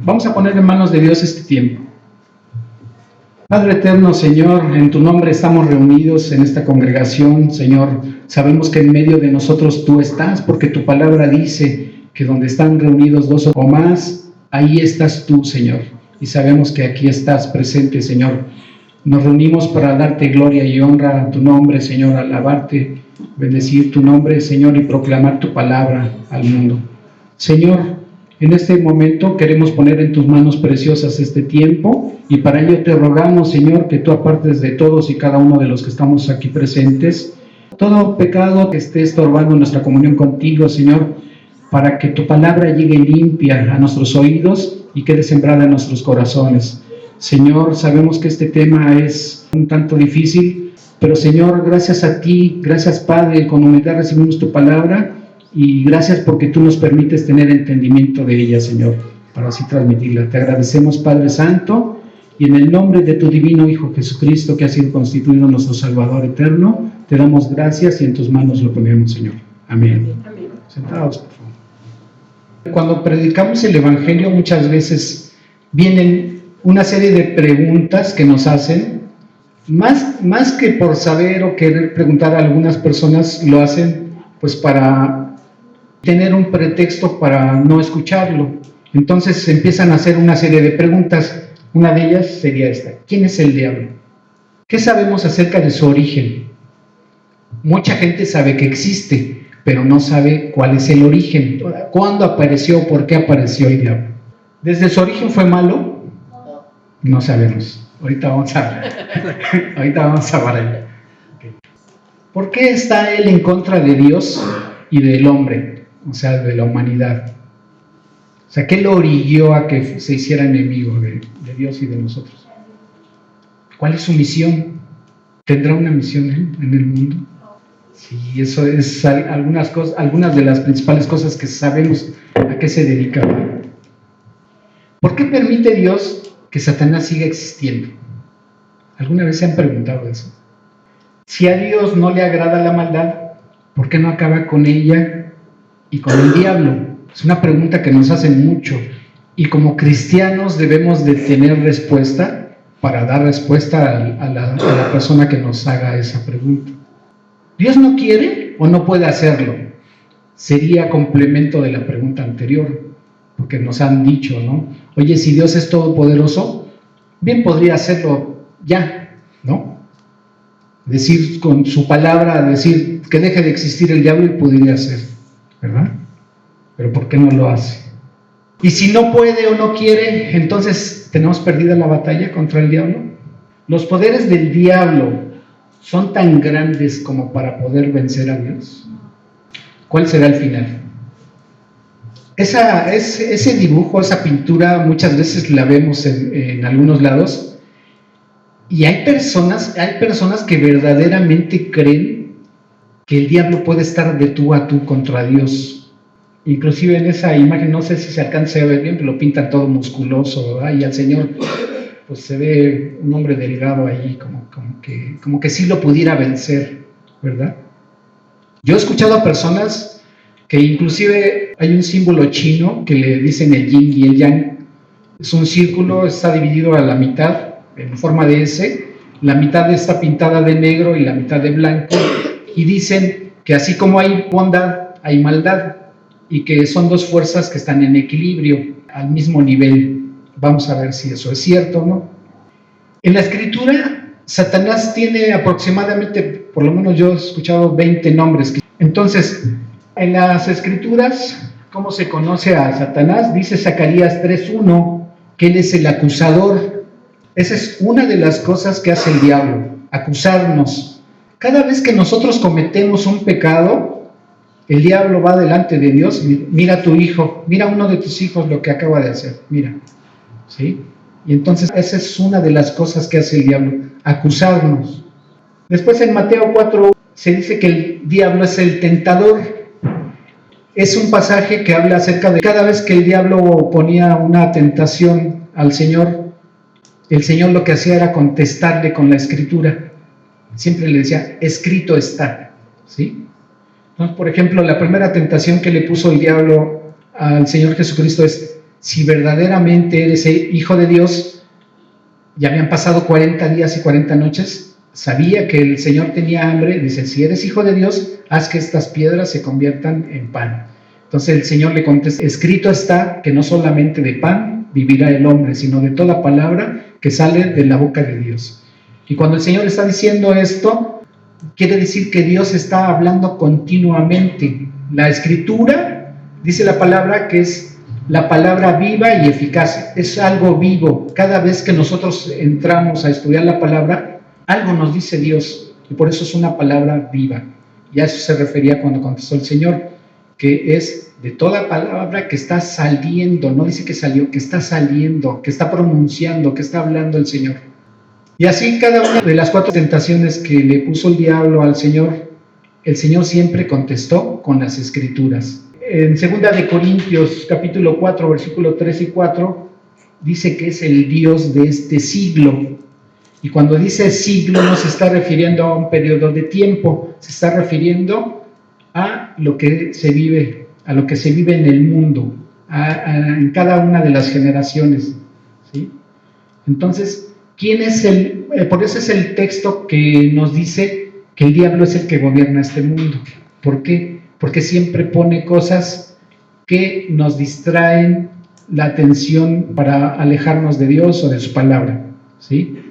Vamos a poner en manos de Dios este tiempo. Padre eterno, Señor, en tu nombre estamos reunidos en esta congregación, Señor. Sabemos que en medio de nosotros tú estás, porque tu palabra dice que donde están reunidos dos o más, ahí estás tú, Señor. Y sabemos que aquí estás presente, Señor. Nos reunimos para darte gloria y honra a tu nombre, Señor, alabarte, bendecir tu nombre, Señor, y proclamar tu palabra al mundo. Señor, en este momento queremos poner en tus manos preciosas este tiempo, y para ello te rogamos, Señor, que tú apartes de todos y cada uno de los que estamos aquí presentes todo pecado que esté estorbando nuestra comunión contigo, Señor, para que tu palabra llegue limpia a nuestros oídos y quede sembrada en nuestros corazones. Señor, sabemos que este tema es un tanto difícil, pero Señor, gracias a ti, gracias Padre, con humildad recibimos tu palabra, y gracias porque tú nos permites tener entendimiento de ella, Señor, para así transmitirla. Te agradecemos, Padre Santo, y en el nombre de tu divino Hijo Jesucristo, que ha sido constituido nuestro Salvador eterno, te damos gracias y en tus manos lo ponemos, Señor. Amén. Amén. Sentados, por favor. Cuando predicamos el Evangelio, muchas veces vienen una serie de preguntas que nos hacen, más que por saber o querer preguntar, a algunas personas lo hacen pues para tener un pretexto para no escucharlo. Entonces se empiezan a hacer una serie de preguntas. Una de ellas sería esta: ¿quién es el diablo? ¿Qué sabemos acerca de su origen? Mucha gente sabe que existe, pero no sabe cuál es el origen. ¿Cuándo apareció? ¿Por qué apareció el diablo? ¿Desde su origen fue malo? No sabemos. Ahorita vamos a ver. ¿Por qué está él en contra de Dios y del hombre? O sea, de la humanidad. O sea, ¿qué lo orilló a que se hiciera enemigo de Dios y de nosotros? ¿Cuál es su misión? ¿Tendrá una misión él en el mundo? Sí, eso es algunas de las principales cosas que sabemos a qué se dedica. ¿Por qué permite Dios que Satanás siga existiendo? ¿Alguna vez se han preguntado eso? Si a Dios no le agrada la maldad, ¿por qué no acaba con ella y con el diablo? Es una pregunta que nos hacen mucho, y como cristianos debemos de tener respuesta para dar respuesta a la persona que nos haga esa pregunta. ¿Dios no quiere o no puede hacerlo? Sería complemento de la pregunta anterior, porque nos han dicho, ¿no? Oye, si Dios es todopoderoso, bien podría hacerlo ya, ¿no? Decir con su palabra, decir que deje de existir el diablo y podría hacer, ¿verdad? Pero ¿por qué no lo hace? Y si no puede o no quiere, entonces ¿tenemos perdida la batalla contra el diablo? ¿Los poderes del diablo son tan grandes como para poder vencer a Dios? ¿Cuál será el final? Ese dibujo, esa pintura, muchas veces la vemos en algunos lados, y hay personas que verdaderamente creen que el diablo puede estar de tú a tú contra Dios. Inclusive en esa imagen, no sé si se alcanza a ver bien, pero lo pintan todo musculoso, ¿verdad? Y al Señor pues se ve un hombre delgado ahí, como que sí lo pudiera vencer, ¿verdad? Yo he escuchado a personas que inclusive hay un símbolo chino que le dicen el yin y el yang. Es un círculo, está dividido a la mitad en forma de S, la mitad está pintada de negro y la mitad de blanco, y dicen que así como hay bondad, hay maldad, y que son dos fuerzas que están en equilibrio, al mismo nivel. Vamos a ver si eso es cierto o no. En la Escritura, Satanás tiene aproximadamente, por lo menos yo he escuchado 20 nombres. Entonces, en las Escrituras, ¿cómo se conoce a Satanás? Dice Zacarías 3:1, que él es el acusador. Esa es una de las cosas que hace el diablo, acusarnos. Cada vez que nosotros cometemos un pecado, el diablo va delante de Dios y mira a tu hijo, mira a uno de tus hijos lo que acaba de hacer, mira, ¿sí? Y entonces esa es una de las cosas que hace el diablo, acusarnos. Después en Mateo 4 se dice que el diablo es el tentador. Es un pasaje que habla acerca de cada vez que el diablo ponía una tentación al Señor, el Señor lo que hacía era contestarle con la Escritura. Siempre le decía, escrito está, ¿sí? Entonces, por ejemplo, la primera tentación que le puso el diablo al Señor Jesucristo es: si verdaderamente eres hijo de Dios. Ya habían pasado 40 días y 40 noches, sabía que el Señor tenía hambre, dice, si eres hijo de Dios, haz que estas piedras se conviertan en pan. Entonces el Señor le contesta, escrito está que no solamente de pan vivirá el hombre, sino de toda palabra que sale de la boca de Dios. Y cuando el Señor está diciendo esto, quiere decir que Dios está hablando continuamente. La Escritura, dice la palabra, que es la palabra viva y eficaz, es algo vivo. Cada vez que nosotros entramos a estudiar la palabra, algo nos dice Dios, y por eso es una palabra viva. Y a eso se refería cuando contestó el Señor, que es de toda palabra que está saliendo, no dice que salió, que está saliendo, que está pronunciando, que está hablando el Señor. Y así cada una de las 4 tentaciones que le puso el diablo al Señor, el Señor siempre contestó con las Escrituras. En 2 de Corintios capítulo 4, versículo 3 y 4, dice que es el Dios de este siglo. Y cuando dice siglo no se está refiriendo a un periodo de tiempo, se está refiriendo a lo que se vive, a lo que se vive en el mundo, en cada una de las generaciones, ¿sí? Entonces, ¿quién es por eso es el texto que nos dice que el diablo es el que gobierna este mundo? ¿Por qué? Porque siempre pone cosas que nos distraen la atención para alejarnos de Dios o de su palabra, ¿sí?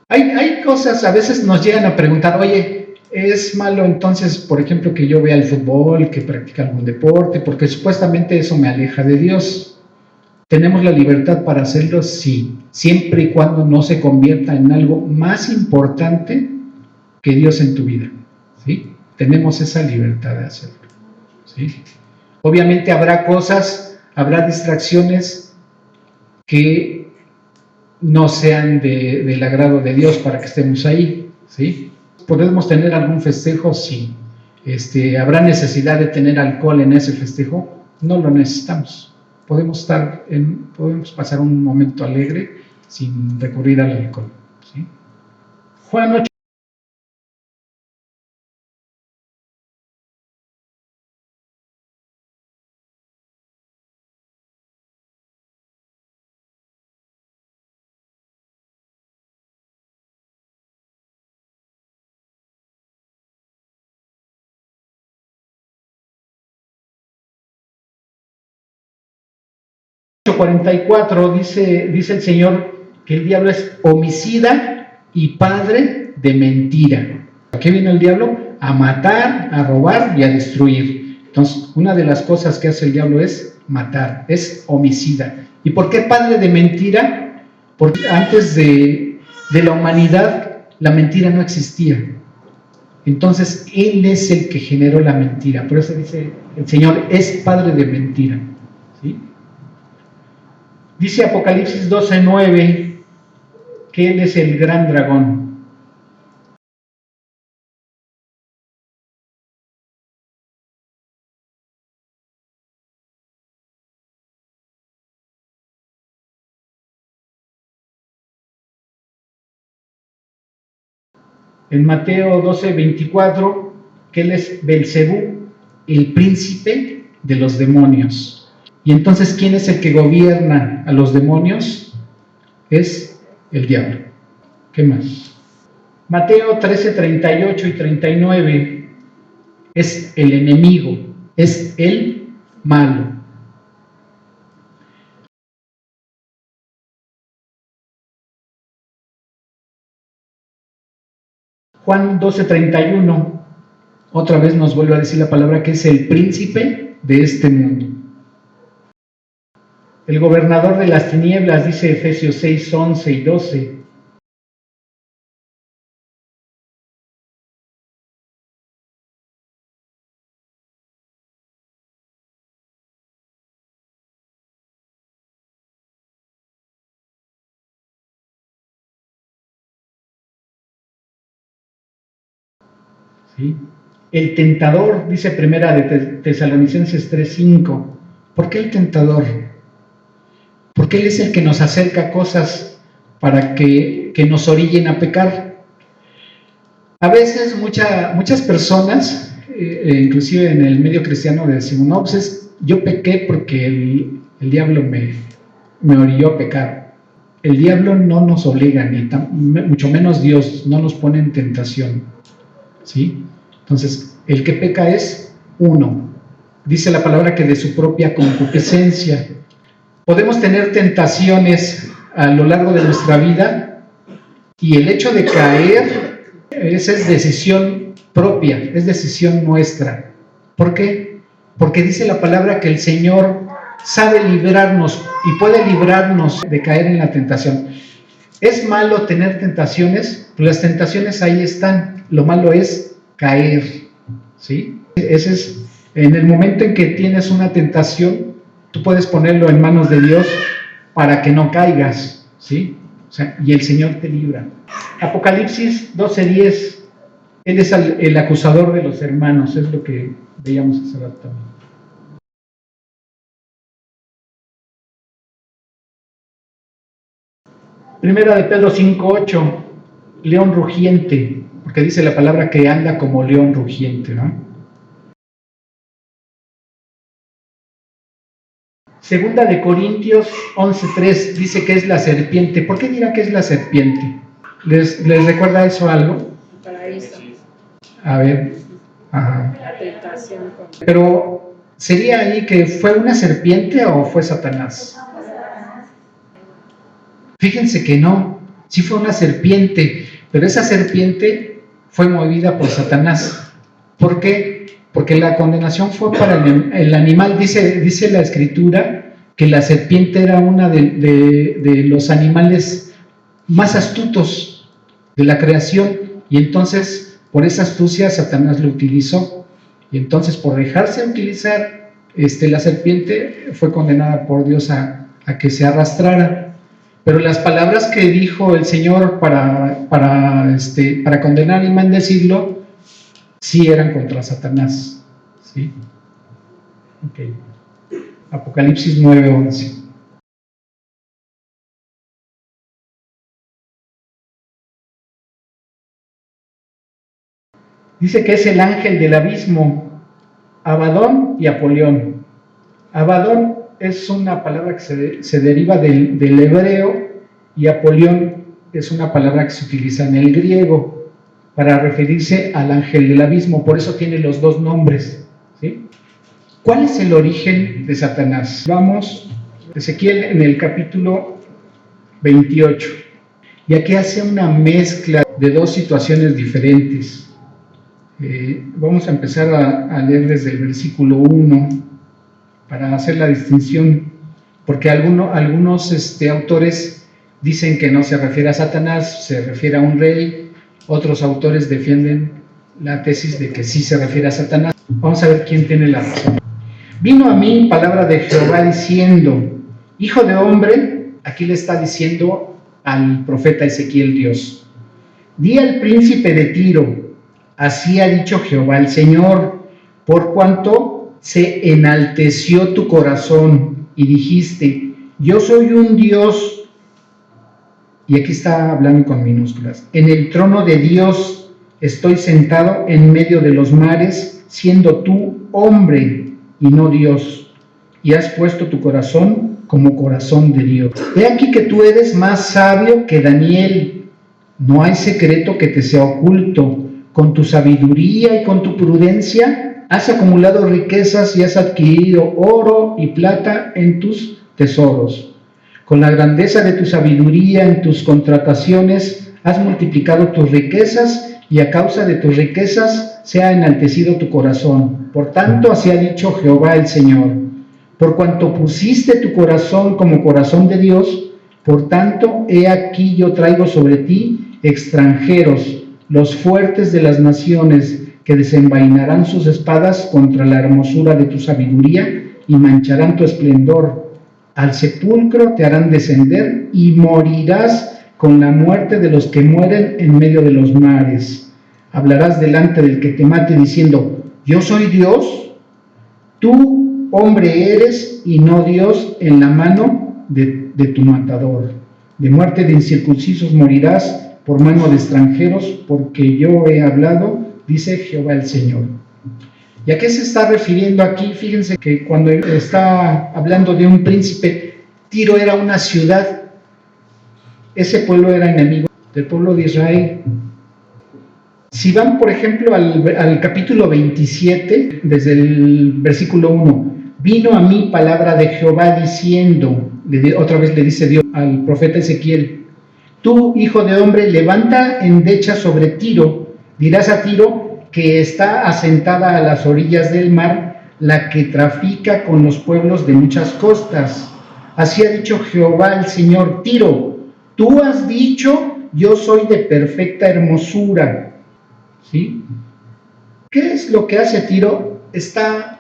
Hay cosas, a veces nos llegan a preguntar, oye, ¿es malo entonces, por ejemplo, que yo vea el fútbol, que practique algún deporte? Porque supuestamente eso me aleja de Dios. ¿Tenemos la libertad para hacerlo? Sí, siempre y cuando no se convierta en algo más importante que Dios en tu vida, ¿sí? Tenemos esa libertad de hacerlo, ¿sí? Obviamente habrá cosas, habrá distracciones que no sean del agrado de Dios para que estemos ahí, ¿sí? ¿Podemos tener algún festejo? Sí. ¿Habrá necesidad de tener alcohol en ese festejo? No lo necesitamos. Podemos pasar un momento alegre sin recurrir al alcohol, ¿sí? Juan 8. .44 dice el Señor que el diablo es homicida y padre de mentira. ¿A qué viene el diablo? A matar, a robar y a destruir. Entonces, una de las cosas que hace el diablo es matar, es homicida. ¿Y por qué padre de mentira? Porque antes de la humanidad la mentira no existía. Entonces, Él es el que generó la mentira. Por eso dice el Señor, es padre de mentira, ¿sí? Dice Apocalipsis 12:9 que Él es el gran dragón. En Mateo 12:24 que Él es Belcebú, el príncipe de los demonios. Y entonces, ¿quién es el que gobierna a los demonios? Es el diablo. ¿Qué más? Mateo 13:38 y 39 es el enemigo, es el malo. Juan 12:31 otra vez nos vuelve a decir la palabra que es el príncipe de este mundo. El gobernador de las tinieblas, dice Efesios 6:11 y 12. ¿Sí? El tentador, dice primera de Tesalonicenses 3:5. ¿Por qué el tentador? Porque Él es el que nos acerca cosas para que nos orillen a pecar. A veces muchas personas, inclusive en el medio cristiano, decimos, no, pues yo pequé porque el el diablo me orilló a pecar. El diablo no nos obliga, mucho menos Dios, no nos pone en tentación, ¿sí? Entonces, el que peca es uno. Dice la palabra que de su propia concupiscencia. Podemos tener tentaciones a lo largo de nuestra vida y el hecho de caer, esa es decisión propia, es decisión nuestra. ¿Por qué? Porque dice la palabra que el Señor sabe librarnos y puede librarnos de caer en la tentación. ¿Es malo tener tentaciones? Pues las tentaciones ahí están, lo malo es caer, ¿sí? Ese es, en el momento en que tienes una tentación, tú puedes ponerlo en manos de Dios para que no caigas, ¿sí? O sea, y el Señor te libra. Apocalipsis 12:10, Él es el acusador de los hermanos, es lo que veíamos hace rato también. Primera de Pedro 5:8, león rugiente, porque dice la palabra que anda como león rugiente, ¿no? Segunda de Corintios 11:3 dice que es la serpiente. ¿Por qué dirá que es la serpiente? ¿Les recuerda eso algo? Paraíso. A ver. Ajá. La tentación. Pero, ¿sería ahí que fue una serpiente o fue Satanás? Fíjense que no, sí fue una serpiente, pero esa serpiente fue movida por Satanás. ¿Por qué? Porque la condenación fue para el animal. Dice la Escritura que la serpiente era una de los animales más astutos de la creación, y entonces por esa astucia Satanás lo utilizó, y entonces por dejarse utilizar la serpiente fue condenada por Dios a que se arrastrara. Pero las palabras que dijo el Señor para condenar y maldecirlo, sí eran contra Satanás, ¿sí? Okay. Apocalipsis 9:11. Dice que es el ángel del abismo, Abadón y Apolión. Abadón es una palabra que se deriva del hebreo, y Apolión es una palabra que se utiliza en el griego para referirse al ángel del abismo, por eso tiene los dos nombres, ¿sí? ¿Cuál es el origen de Satanás? Vamos, Ezequiel en el capítulo 28, y aquí hace una mezcla de dos situaciones diferentes. Vamos a empezar a leer desde el versículo 1 para hacer la distinción, porque algunos autores dicen que no se refiere a Satanás, se refiere a un rey. Otros autores defienden la tesis de que sí se refiere a Satanás. Vamos a ver quién tiene la razón. Vino a mí palabra de Jehová diciendo, hijo de hombre, aquí le está diciendo al profeta Ezequiel Dios, di al príncipe de Tiro, así ha dicho Jehová el Señor, por cuanto se enalteció tu corazón y dijiste, yo soy un Dios, y aquí está hablando con minúsculas, en el trono de Dios estoy sentado en medio de los mares, siendo tú hombre y no Dios, y has puesto tu corazón como corazón de Dios. He aquí que tú eres más sabio que Daniel, no hay secreto que te sea oculto. Con tu sabiduría y con tu prudencia has acumulado riquezas y has adquirido oro y plata en tus tesoros. Con la grandeza de tu sabiduría en tus contrataciones has multiplicado tus riquezas, y a causa de tus riquezas se ha enaltecido tu corazón. Por tanto, así ha dicho Jehová el Señor, por cuanto pusiste tu corazón como corazón de Dios, por tanto, he aquí yo traigo sobre ti extranjeros, los fuertes de las naciones, que desenvainarán sus espadas contra la hermosura de tu sabiduría y mancharán tu esplendor. Al sepulcro te harán descender y morirás con la muerte de los que mueren en medio de los mares. Hablarás delante del que te mate diciendo, yo soy Dios. Tú, hombre, eres y no Dios en la mano de tu matador. De muerte de incircuncisos morirás por mano de extranjeros, porque yo he hablado, dice Jehová el Señor. ¿Y a qué se está refiriendo aquí? Fíjense que cuando está hablando de un príncipe, Tiro era una ciudad, ese pueblo era enemigo del pueblo de Israel. Si van, por ejemplo, al capítulo 27, desde el versículo 1, vino a mí palabra de Jehová diciendo, otra vez le dice Dios al profeta Ezequiel, tú, hijo de hombre, levanta endecha sobre Tiro, dirás a Tiro que está asentada a las orillas del mar, la que trafica con los pueblos de muchas costas. Así ha dicho Jehová el Señor, Tiro, tú has dicho, yo soy de perfecta hermosura. ¿Sí? ¿Qué es lo que hace Tiro? Está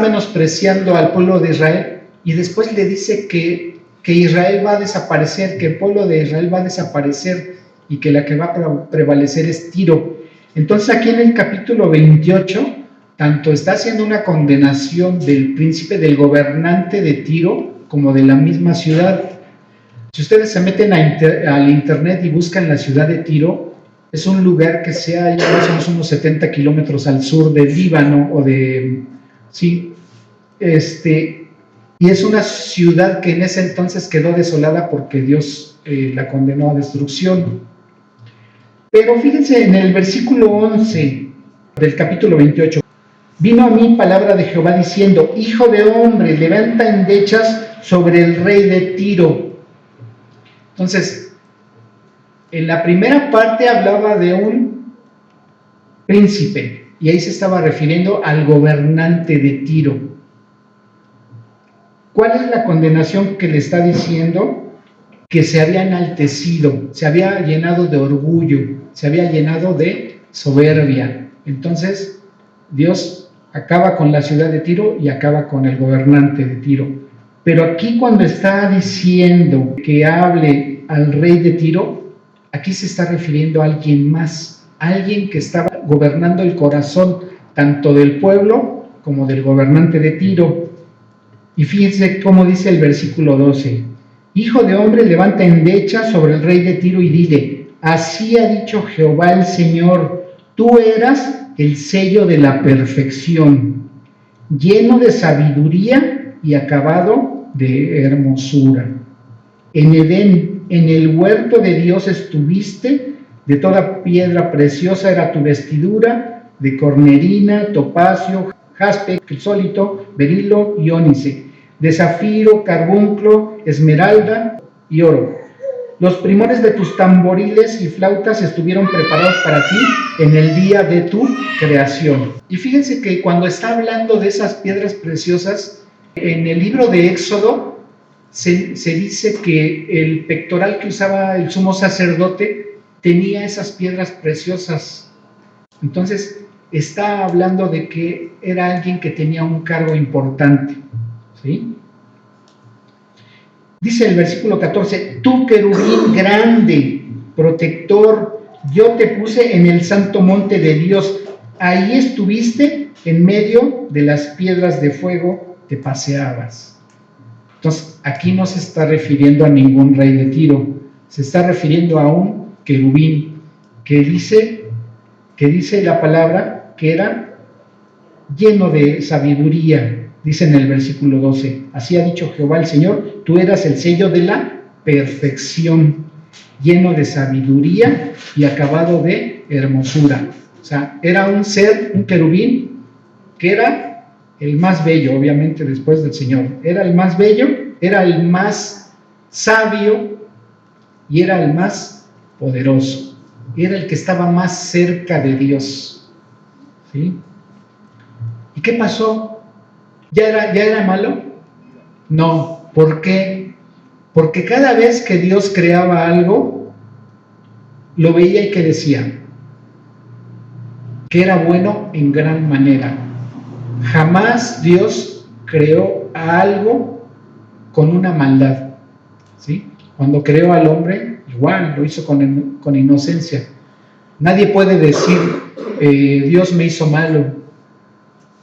menospreciando al pueblo de Israel y después le dice que Israel va a desaparecer, que el pueblo de Israel va a desaparecer y que la que va a prevalecer es Tiro. Entonces aquí en el capítulo 28, tanto está haciendo una condenación del príncipe, del gobernante de Tiro, como de la misma ciudad. Si ustedes se meten al internet y buscan la ciudad de Tiro, es un lugar que se halla más o menos unos 70 kilómetros al sur del Líbano sí, y es una ciudad que en ese entonces quedó desolada porque Dios la condenó a destrucción. Pero fíjense en el versículo 11 del capítulo 28, vino a mí palabra de Jehová diciendo, hijo de hombre, levanta endechas sobre el rey de Tiro. Entonces, en la primera parte hablaba de un príncipe y ahí se estaba refiriendo al gobernante de Tiro. ¿Cuál es la condenación que le está diciendo? Que se había enaltecido, se había llenado de orgullo, se había llenado de soberbia. Entonces, Dios acaba con la ciudad de Tiro y acaba con el gobernante de Tiro. Pero aquí cuando está diciendo que hable al rey de Tiro, aquí se está refiriendo a alguien más, alguien que estaba gobernando el corazón tanto del pueblo como del gobernante de Tiro. Y fíjense cómo dice el versículo 12, hijo de hombre, levanta endecha sobre el rey de Tiro y dile, así ha dicho Jehová el Señor, tú eras el sello de la perfección, lleno de sabiduría y acabado de hermosura. En Edén, en el huerto de Dios estuviste, de toda piedra preciosa era tu vestidura, de cornerina, topacio, jaspe, crisólito, berilo y ónice, de zafiro, carbunclo, esmeralda y oro. Los primores de tus tamboriles y flautas estuvieron preparados para ti en el día de tu creación. Y fíjense que cuando está hablando de esas piedras preciosas, en el libro de Éxodo, se dice que el pectoral que usaba el sumo sacerdote tenía esas piedras preciosas. Entonces está hablando de que era alguien que tenía un cargo importante, ¿sí? Dice el versículo 14, tú querubín grande, protector, yo te puse en el santo monte de Dios, ahí estuviste en medio de las piedras de fuego, te paseabas. Entonces, aquí no se está refiriendo a ningún rey de Tiro, se está refiriendo a un querubín que dice la palabra que era lleno de sabiduría, dice en el versículo 12, así ha dicho Jehová el Señor, tú eras el sello de la perfección, lleno de sabiduría y acabado de hermosura. O sea, era un ser, un querubín, que era el más bello, obviamente, después del Señor. Era el más bello, era el más sabio y era el más poderoso. Era el que estaba más cerca de Dios. ¿Sí? ¿Y qué pasó? ¿Ya era malo? No. ¿Por qué? Porque cada vez que Dios creaba algo, lo veía y que decía que era bueno en gran manera. Jamás Dios creó a algo con una maldad, ¿sí? Cuando creó al hombre, igual lo hizo con inocencia. Nadie puede decir, Dios me hizo malo.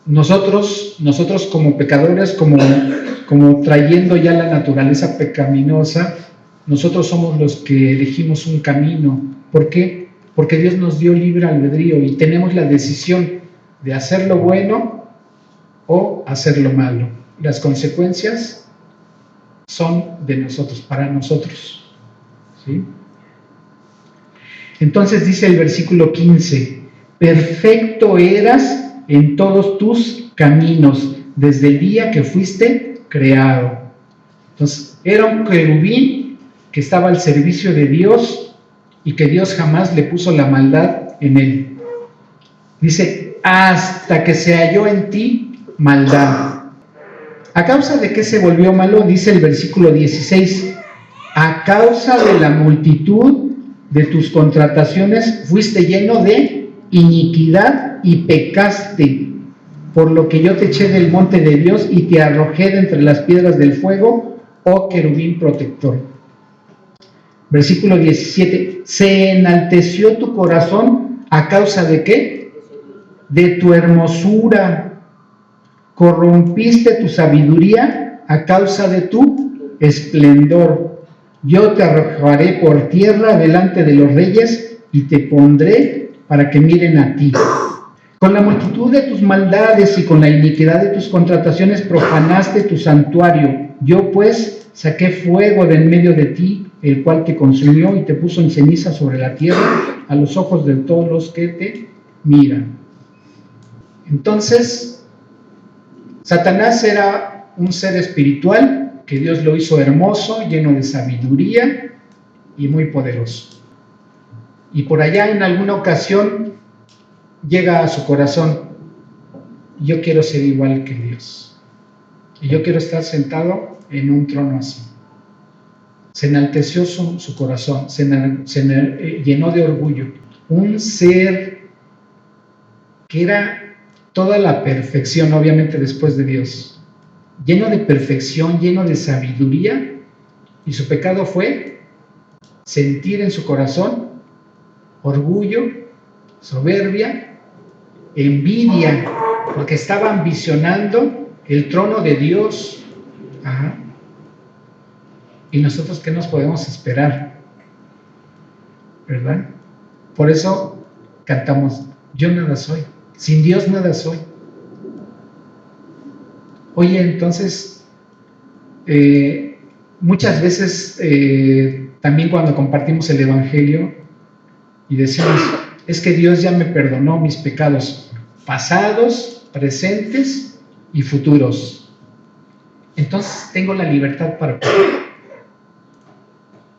Nosotros como pecadores, como trayendo ya la naturaleza pecaminosa, nosotros somos los que elegimos un camino. ¿Por qué? Porque Dios nos dio libre albedrío y tenemos la decisión de hacer lo bueno o hacer lo malo. Las consecuencias son de nosotros, para nosotros, ¿sí? Entonces dice el versículo 15, perfecto eras en todos tus caminos desde el día que fuiste creado. Entonces, era un querubín que estaba al servicio de Dios y que Dios jamás le puso la maldad en él. Dice, hasta que se halló en ti maldad. ¿A causa de qué se volvió malo? Dice el versículo 16, a causa de la multitud de tus contrataciones fuiste lleno de iniquidad y pecaste, por lo que yo te eché del monte de Dios y te arrojé de entre las piedras del fuego, oh querubín protector. Versículo 17, se enalteció tu corazón a causa de ¿qué? De tu hermosura, corrompiste tu sabiduría a causa de tu esplendor. Yo te arrojaré por tierra delante de los reyes y te pondré para que miren a ti. Con la multitud de tus maldades y con la iniquidad de tus contrataciones profanaste tu santuario. Yo pues saqué fuego de en medio de ti, el cual te consumió y te puso en ceniza sobre la tierra a los ojos de todos los que te miran. Entonces, Satanás era un ser espiritual que Dios lo hizo hermoso, lleno de sabiduría y muy poderoso. Y por allá en alguna ocasión llega a su corazón, yo quiero ser igual que Dios. Y yo quiero estar sentado en un trono así. Se enalteció su corazón, se llenó de orgullo. Un ser que era toda la perfección, obviamente después de Dios, lleno de perfección, lleno de sabiduría, y su pecado fue sentir en su corazón orgullo, soberbia, envidia, porque estaba ambicionando el trono de Dios. Ajá. ¿Y nosotros qué nos podemos esperar? ¿Verdad? Por eso cantamos, yo nada soy, sin Dios nada soy. Oye, entonces, muchas veces también cuando compartimos el Evangelio y decimos, es que Dios ya me perdonó mis pecados pasados, presentes y futuros. Entonces tengo la libertad para pecar.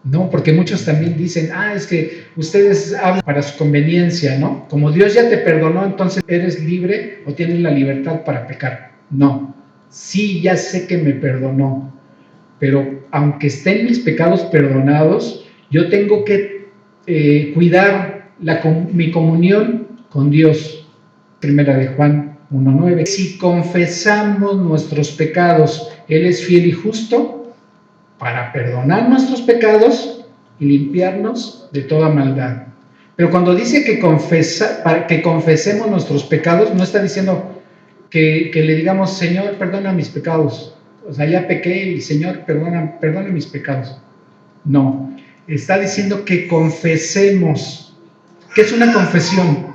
No, porque muchos también dicen, es que ustedes hablan para su conveniencia, ¿no? Como Dios ya te perdonó, entonces eres libre o tienes la libertad para pecar. No, sí, ya sé que me perdonó, pero aunque estén mis pecados perdonados, yo tengo que cuidar mi comunión con Dios. Primera de Juan 1:9. Si confesamos nuestros pecados, Él es fiel y justo para perdonar nuestros pecados y limpiarnos de toda maldad. Pero cuando dice que confesemos nuestros pecados, no está diciendo que le digamos, Señor, perdona mis pecados. O sea, ya pequé y Señor, perdona mis pecados. No, está diciendo que confesemos. ¿Qué es una confesión?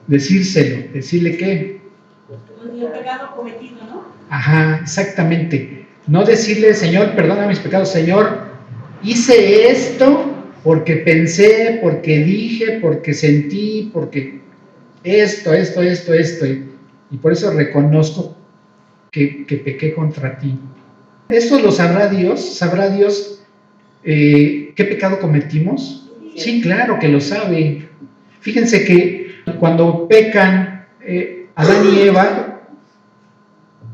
Decírselo, decirle qué. El pecado cometido, ¿no? Ajá, exactamente. No decirle, Señor, perdona mis pecados, Señor, hice esto porque pensé, porque dije, porque sentí, porque esto, y por eso reconozco que pequé contra ti. Eso lo sabrá Dios qué pecado cometimos. Sí, claro que lo sabe. Fíjense que cuando pecan Adán y Eva,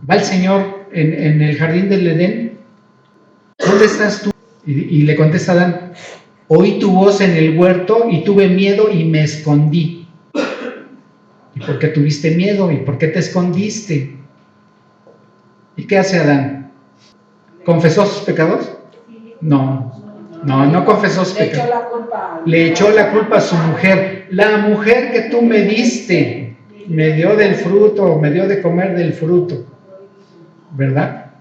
va el Señor en el jardín del Edén, ¿dónde estás tú? Y le contesta Adán, oí tu voz en el huerto y tuve miedo y me escondí. ¿Y por qué tuviste miedo? ¿Y por qué te escondiste? ¿Y qué hace Adán? ¿Confesó sus pecados? No confesó sus pecados. Le echó la culpa a su mujer. La mujer que tú me diste, me dio del fruto, me dio de comer del fruto. ¿Verdad?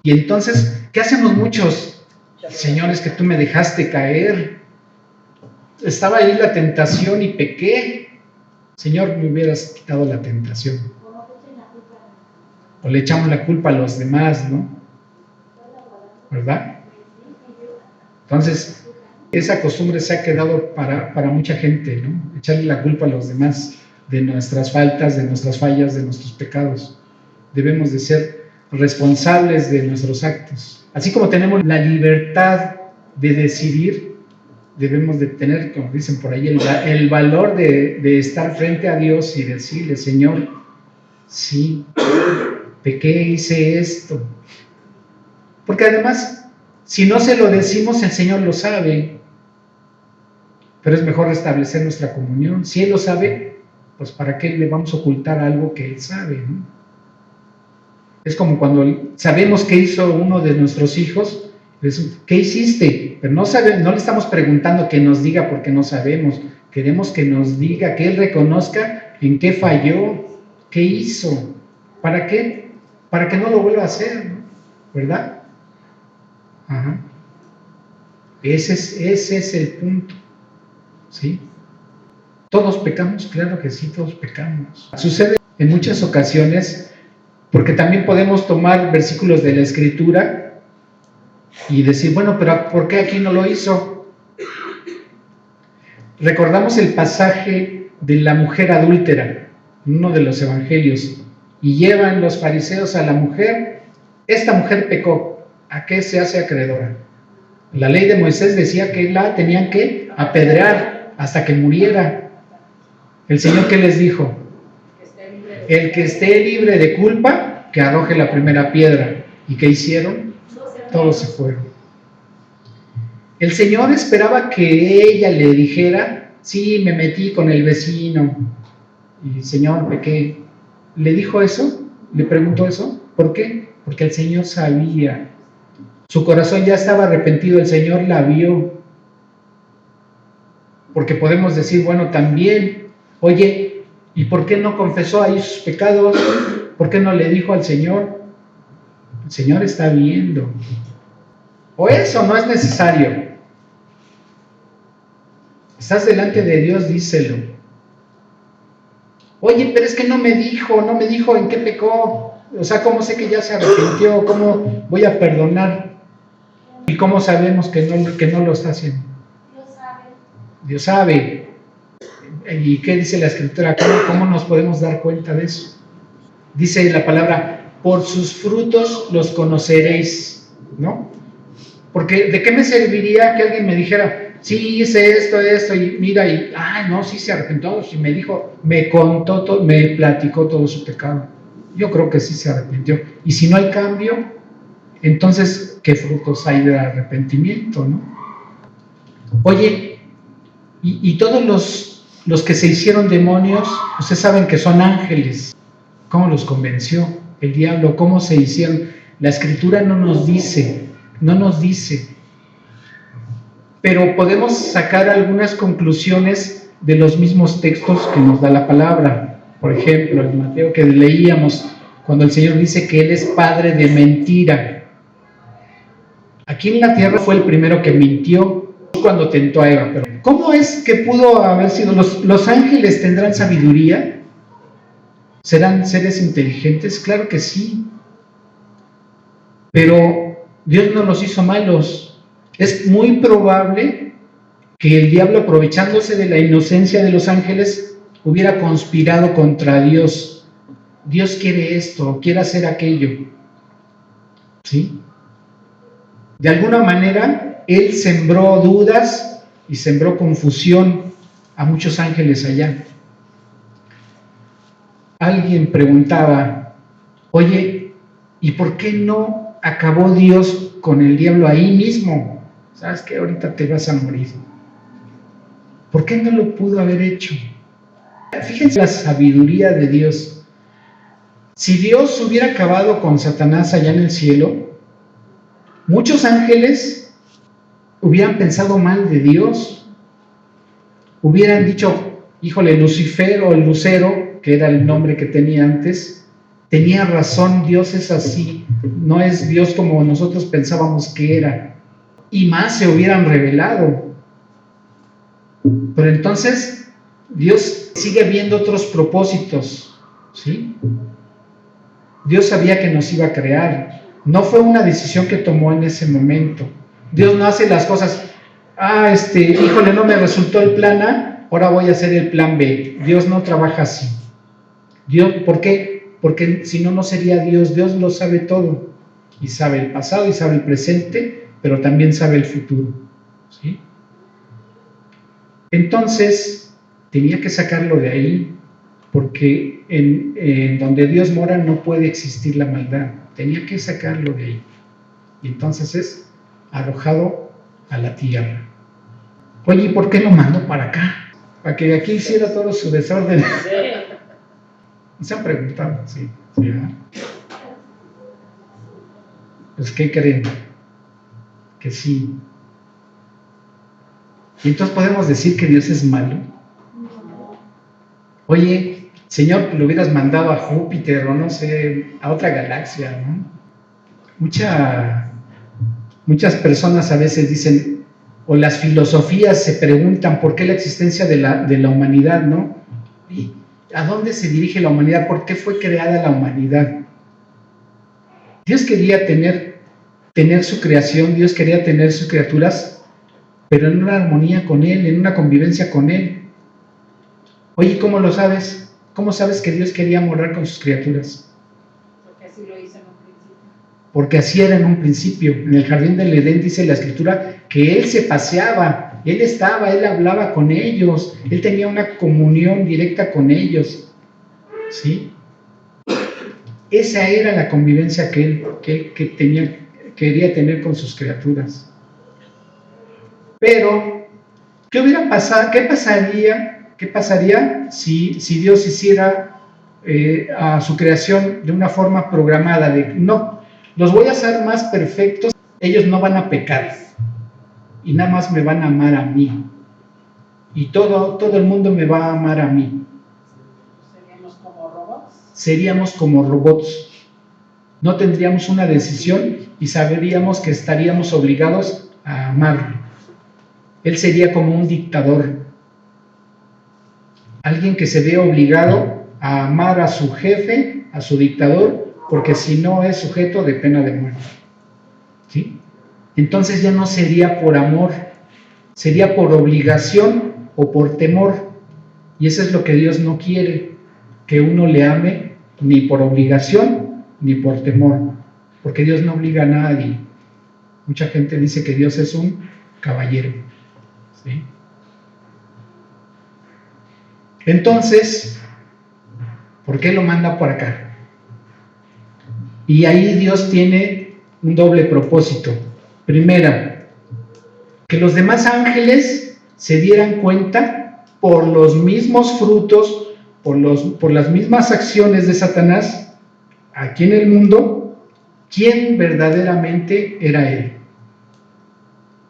Y entonces, ¿qué hacemos muchos? Señores, que tú me dejaste caer. Estaba ahí la tentación y pequé. Señor, me hubieras quitado la tentación. O le echamos la culpa a los demás, ¿no? ¿Verdad? Entonces, esa costumbre se ha quedado para mucha gente, ¿no? Echarle la culpa a los demás de nuestras faltas, de nuestras fallas, de nuestros pecados. Debemos de ser responsables de nuestros actos. Así como tenemos la libertad de decidir, debemos de tener, como dicen por ahí, el valor de estar frente a Dios y decirle: Señor, sí, pequé, hice esto. Porque además, si no se lo decimos, el Señor lo sabe. Pero es mejor restablecer nuestra comunión. Si Él lo sabe, pues ¿para qué le vamos a ocultar algo que Él sabe, ¿no? Es como cuando sabemos qué hizo uno de nuestros hijos. ¿Qué hiciste? Pero no le estamos preguntando que nos diga porque no sabemos. Queremos que nos diga, que Él reconozca en qué falló, qué hizo. ¿Para qué? Para que no lo vuelva a hacer, ¿no? ¿Verdad? Ajá. Ese es el punto. ¿Sí? ¿Todos pecamos? Claro que sí, todos pecamos. Sucede en muchas ocasiones, porque también podemos tomar versículos de la Escritura y decir, bueno, pero ¿por qué aquí no lo hizo? Recordamos el pasaje de la mujer adúltera, en uno de los evangelios, y llevan los fariseos a la mujer. Esta mujer pecó, ¿a qué se hace acreedora? La ley de Moisés decía que la tenían que apedrear hasta que muriera. ¿El Señor qué les dijo? El que esté libre de culpa, que arroje la primera piedra. ¿Y qué hicieron? Todos se fueron. El Señor esperaba que ella le dijera: sí, me metí con el vecino y Señor, pequé. ¿Le dijo eso? ¿Le preguntó eso? ¿Por qué? Porque el Señor sabía. Su corazón ya estaba arrepentido, el Señor la vio. Porque podemos decir, bueno, también, oye, ¿y por qué no confesó ahí sus pecados? ¿Por qué no le dijo al Señor? El Señor está viendo. O eso no es necesario. Estás delante de Dios, díselo. Oye, pero es que no me dijo en qué pecó. O sea, ¿cómo sé que ya se arrepintió? ¿Cómo voy a perdonar? ¿Y cómo sabemos que no lo está haciendo? Dios sabe. ¿Y qué dice la Escritura? ¿Cómo nos podemos dar cuenta de eso? Dice la palabra: por sus frutos los conoceréis, ¿no? Porque ¿de qué me serviría que alguien me dijera: sí, hice esto, y mira, no, sí se arrepintió, y me dijo, me contó todo, me platicó todo su pecado? Yo creo que sí se arrepintió. Y si no hay cambio, entonces, ¿qué frutos hay de arrepentimiento, no? Oye, y todos los que se hicieron demonios, ustedes saben que son ángeles. ¿Cómo los convenció el diablo? ¿Cómo se hicieron? La Escritura no nos dice, pero podemos sacar algunas conclusiones de los mismos textos que nos da la palabra. Por ejemplo, en Mateo que leíamos, cuando el Señor dice que Él es padre de mentira. Aquí en la tierra fue el primero que mintió cuando tentó a Eva. Pero ¿cómo es que pudo haber sido? ¿Los ángeles tendrán sabiduría? ¿Serán seres inteligentes? Claro que sí. Pero Dios no los hizo malos. Es muy probable que el diablo, aprovechándose de la inocencia de los ángeles, hubiera conspirado contra Dios. Dios quiere esto, quiere hacer aquello. ¿Sí? De alguna manera, Él sembró dudas y sembró confusión a muchos ángeles allá. Alguien preguntaba: oye, ¿y por qué no acabó Dios con el diablo ahí mismo? ¿Sabes que ahorita te vas a morir? ¿Por qué no lo pudo haber hecho? Fíjense la sabiduría de Dios. Si Dios hubiera acabado con Satanás allá en el cielo, muchos ángeles hubieran pensado mal de Dios. Hubieran dicho: híjole, Lucifer o el Lucero, que era el nombre que tenía antes, tenía razón, Dios es así, no es Dios como nosotros pensábamos que era. Y más se hubieran rebelado. Pero entonces Dios sigue viendo otros propósitos, ¿sí? Dios sabía que nos iba a crear. No fue una decisión que tomó en ese momento. Dios no hace las cosas, híjole, no me resultó el plan A, ahora voy a hacer el plan B. Dios no trabaja así. Dios, ¿por qué? Porque si no, no sería Dios. Dios lo sabe todo. Y sabe el pasado y sabe el presente, pero también sabe el futuro, ¿sí? Entonces, tenía que sacarlo de ahí, porque en donde Dios mora no puede existir la maldad. Tenía que sacarlo de ahí. Y entonces es arrojado a la tierra. Oye, ¿y por qué lo mandó para acá? Para que aquí hiciera todo su desorden. Se han preguntado, sí, ¿verdad? Pues, ¿qué creen? Que sí. Y entonces podemos decir que Dios es malo. Oye, Señor, lo hubieras mandado a Júpiter o no sé, a otra galaxia, ¿no? Muchas personas a veces dicen, o las filosofías se preguntan por qué la existencia de la humanidad, ¿no? ¿Y a dónde se dirige la humanidad? ¿Por qué fue creada la humanidad? Dios quería tener su creación, Dios quería tener sus criaturas, pero en una armonía con Él, en una convivencia con Él. Oye, ¿cómo lo sabes? ¿Cómo sabes que Dios quería morar con sus criaturas? Porque así lo hizo en un principio. Porque así era en un principio. En el jardín del Edén dice la Escritura que Él se paseaba, Él estaba, Él hablaba con ellos, Él tenía una comunión directa con ellos, ¿sí? Esa era la convivencia que Él quería tener con sus criaturas. Pero, ¿qué hubiera pasado? ¿Qué pasaría si Dios hiciera a su creación de una forma programada? De no, los voy a hacer más perfectos, ellos no van a pecar y nada más me van a amar a mí. Y todo el mundo me va a amar a mí. ¿Seríamos como robots? Seríamos como robots. No tendríamos una decisión y sabríamos que estaríamos obligados a amarlo. Él sería como un dictador. Alguien que se ve obligado a amar a su jefe, a su dictador, porque si no es sujeto de pena de muerte. ¿Sí? Entonces ya no sería por amor, sería por obligación o por temor. Y eso es lo que Dios no quiere, que uno le ame ni por obligación ni por temor, porque Dios no obliga a nadie. Mucha gente dice que Dios es un caballero, ¿sí? Entonces, ¿por qué lo manda por acá? Y ahí Dios tiene un doble propósito. Primera, que los demás ángeles se dieran cuenta por los mismos frutos, por las mismas acciones de Satanás aquí en el mundo, quién verdaderamente era Él.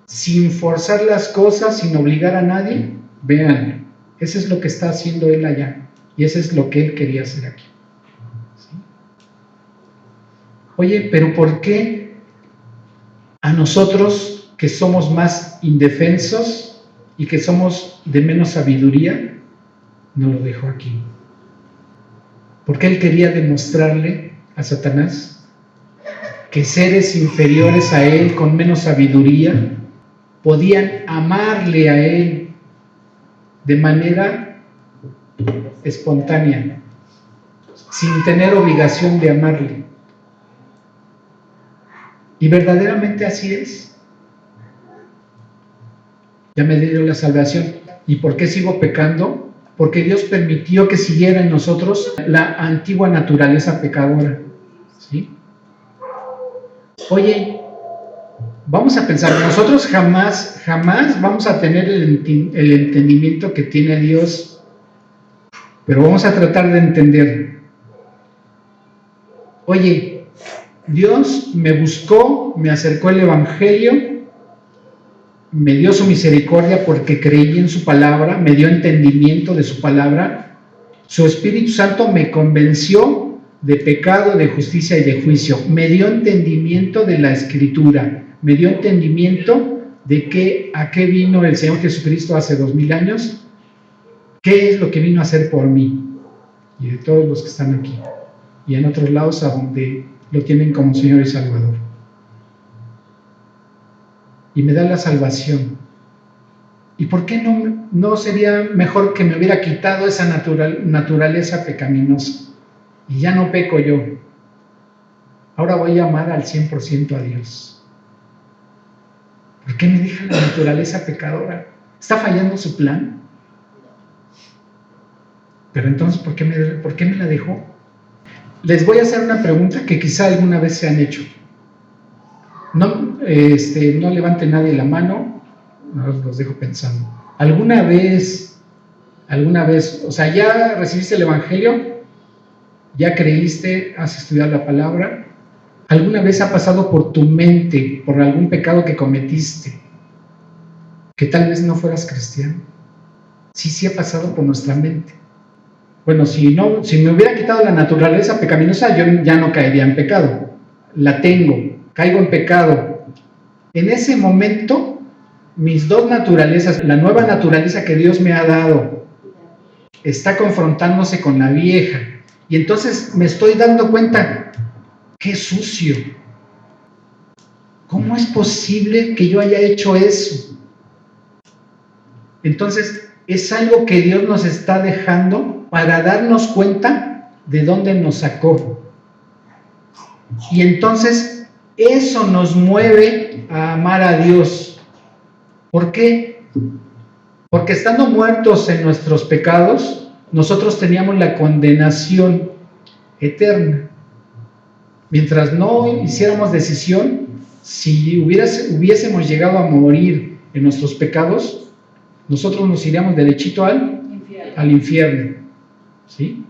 Sin forzar las cosas, sin obligar a nadie, vean, eso es lo que está haciendo Él allá. Y eso es lo que Él quería hacer aquí. ¿Sí? Oye, pero ¿por qué a nosotros que somos más indefensos y que somos de menos sabiduría, no lo dejó aquí? Porque Él quería demostrarle a Satanás que seres inferiores a Él, con menos sabiduría, podían amarle a Él de manera espontánea, sin tener obligación de amarle. Y verdaderamente así es. Ya me dio la salvación. ¿Y por qué sigo pecando? Porque Dios permitió que siguiera en nosotros la antigua naturaleza pecadora, ¿sí? Oye, vamos a pensar, nosotros jamás vamos a tener el entendimiento que tiene Dios, pero vamos a tratar de entender. Oye, Dios me buscó, me acercó el Evangelio, me dio su misericordia porque creí en su palabra, me dio entendimiento de su palabra, su Espíritu Santo me convenció de pecado, de justicia y de juicio, me dio entendimiento de la Escritura, me dio entendimiento de a qué vino el Señor Jesucristo hace 2000 años, ¿Qué es lo que vino a hacer por mí? Y de todos los que están aquí. Y en otros lados a donde lo tienen como Señor y Salvador. Y me da la salvación. ¿Y por qué no sería mejor que me hubiera quitado esa naturaleza pecaminosa? Y ya no peco yo. Ahora voy a amar al 100% a Dios. ¿Por qué me deja la naturaleza pecadora? ¿Está fallando su plan? Pero entonces, ¿por qué me la dejó? Les voy a hacer una pregunta que quizá alguna vez se han hecho. No levante nadie la mano, los dejo pensando. ¿Alguna vez, o sea, ya recibiste el Evangelio? ¿Ya creíste? ¿Has estudiado la palabra? ¿Alguna vez ha pasado por tu mente, por algún pecado que cometiste, que tal vez no fueras cristiano? Sí ha pasado por nuestra mente. Bueno, si me hubiera quitado la naturaleza pecaminosa, yo ya no caería en pecado. La tengo, caigo en pecado. En ese momento, mis dos naturalezas, la nueva naturaleza que Dios me ha dado, está confrontándose con la vieja. Y entonces me estoy dando cuenta, qué sucio. ¿Cómo es posible que yo haya hecho eso? Entonces, es algo que Dios nos está dejando para darnos cuenta de dónde nos sacó. Y entonces, eso nos mueve a amar a Dios. ¿Por qué? Porque estando muertos en nuestros pecados, nosotros teníamos la condenación eterna. Mientras no hiciéramos decisión, si hubiésemos llegado a morir en nuestros pecados, nosotros nos iríamos derechito al infierno, ¿sí?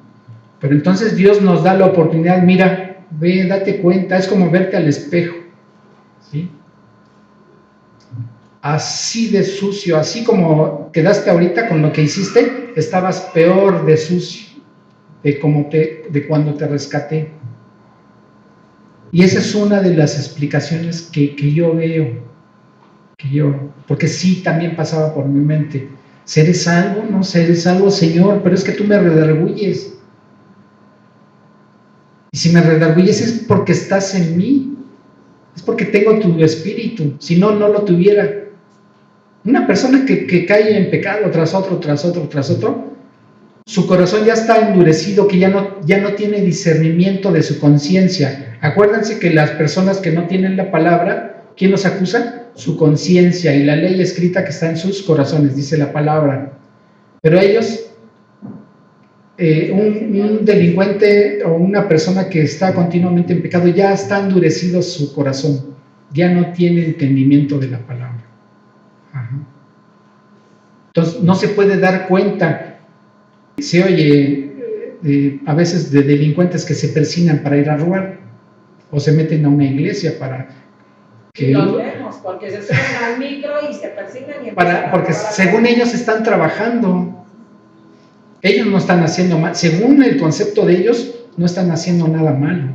Pero entonces Dios nos da la oportunidad, mira, ve, date cuenta, es como verte al espejo, ¿sí? Así de sucio, así como quedaste ahorita con lo que hiciste, estabas peor de sucio de cuando te rescaté. Y esa es una de las explicaciones que yo veo, porque sí también pasaba por mi mente. ¿Seré salvo? No seré salvo, Señor, pero es que tú me redarguyes. Y si me redarguyes es porque estás en mí, es porque tengo tu espíritu, si no, no lo tuviera. Una persona que cae en pecado tras otro, su corazón ya está endurecido, que ya no tiene discernimiento de su conciencia. Acuérdense que las personas que no tienen la palabra, ¿quién los acusa? Su conciencia y la ley escrita que está en sus corazones, dice la palabra. Pero ellos, un delincuente o una persona que está continuamente en pecado, ya está endurecido su corazón, ya no tiene entendimiento de la palabra. Ajá. Entonces no se puede dar cuenta. Se oye a veces de delincuentes que se persignan para ir a robar o se meten a una iglesia para que... Y los vemos, porque se suben al micro y se persignan y porque según ellos están trabajando, ellos no están haciendo mal, según el concepto de ellos, no están haciendo nada malo,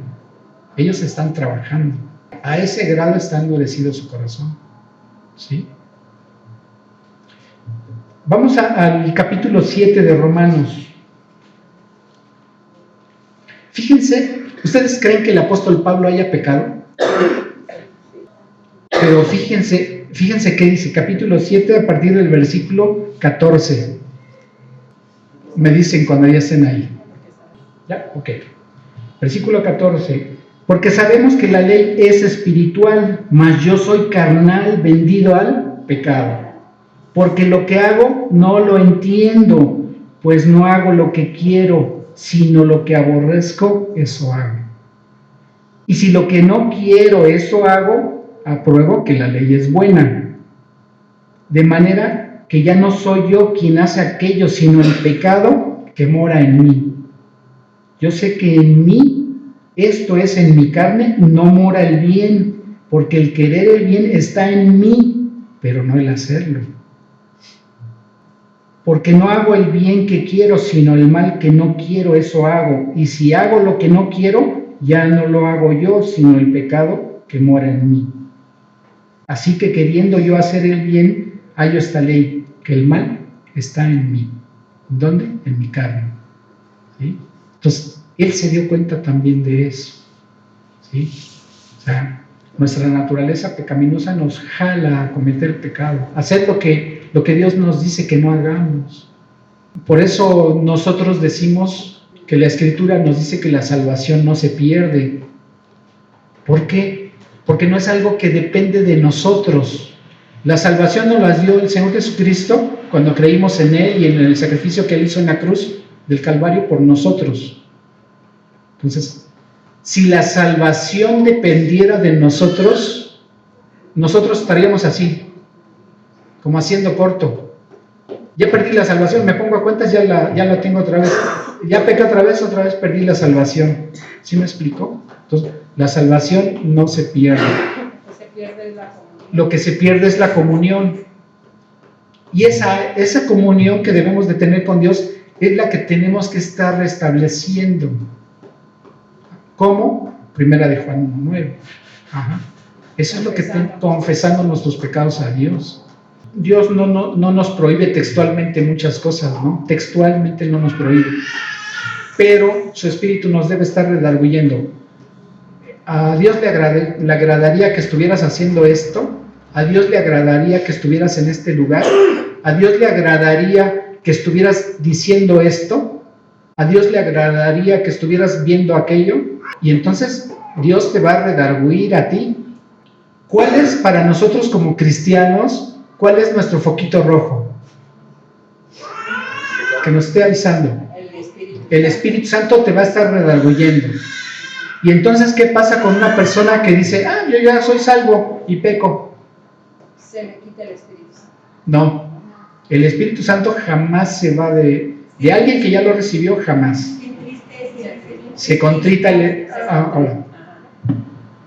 ellos están trabajando. A ese grado está endurecido su corazón, ¿sí? Vamos al capítulo 7 de Romanos. Fíjense, ¿ustedes creen que el apóstol Pablo haya pecado? Pero fíjense qué dice, capítulo 7 a partir del versículo 14. Me dicen cuando ya estén ahí. ¿Ya? Ok. Versículo 14. Porque sabemos que la ley es espiritual, mas yo soy carnal, vendido al pecado. Porque lo que hago no lo entiendo, pues no hago lo que quiero, sino lo que aborrezco, eso hago. Y si lo que no quiero, eso hago, apruebo que la ley es buena. De manera que ya no soy yo quien hace aquello, sino el pecado que mora en mí. Yo sé que en mí, esto es en mi carne, no mora el bien, porque el querer el bien está en mí, pero no el hacerlo. Porque no hago el bien que quiero, sino el mal que no quiero, eso hago. Y si hago lo que no quiero, ya no lo hago yo, sino el pecado que mora en mí. Así que queriendo yo hacer el bien, hallo esta ley, que el mal está en mí, ¿Dónde? En mi carne. ¿Sí? Entonces, Él se dio cuenta también de eso. ¿Sí? O sea, nuestra naturaleza pecaminosa nos jala a cometer pecado, a hacer lo que Dios nos dice que no hagamos. Por eso nosotros decimos que la Escritura nos dice que la salvación no se pierde. ¿Por qué? Porque no es algo que depende de nosotros. La salvación nos la dio el Señor Jesucristo cuando creímos en Él y en el sacrificio que Él hizo en la cruz del Calvario por nosotros. Entonces, si la salvación dependiera de nosotros, nosotros estaríamos así, como haciendo corto. Ya perdí la salvación, me pongo a cuentas, ya la tengo otra vez. Ya pequé otra vez perdí la salvación. ¿Sí me explico? Entonces, la salvación no se pierde. Lo que se pierde es la comunión. Y esa comunión que debemos de tener con Dios es la que tenemos que estar restableciendo. ¿Cómo? Primera de Juan 1:9. Eso es lo que confesando nuestros pecados a Dios. Dios no nos prohíbe textualmente muchas cosas, ¿no? Textualmente no nos prohíbe. Pero su Espíritu nos debe estar redarguyendo. A Dios le agradaría que estuvieras haciendo esto. A Dios le agradaría que estuvieras en este lugar. A Dios le agradaría que estuvieras diciendo esto. A Dios le agradaría que estuvieras viendo aquello. Y entonces Dios te va a redarguir a ti. ¿Cuál es para nosotros como cristianos, cuál es nuestro foquito rojo? Que nos esté avisando. El Espíritu Santo te va a estar redarguyendo. Y entonces, ¿qué pasa con una persona que dice, yo ya soy salvo y peco? Se me quita el Espíritu Santo. No, el Espíritu Santo jamás se va de alguien que ya lo recibió, jamás. Se contrita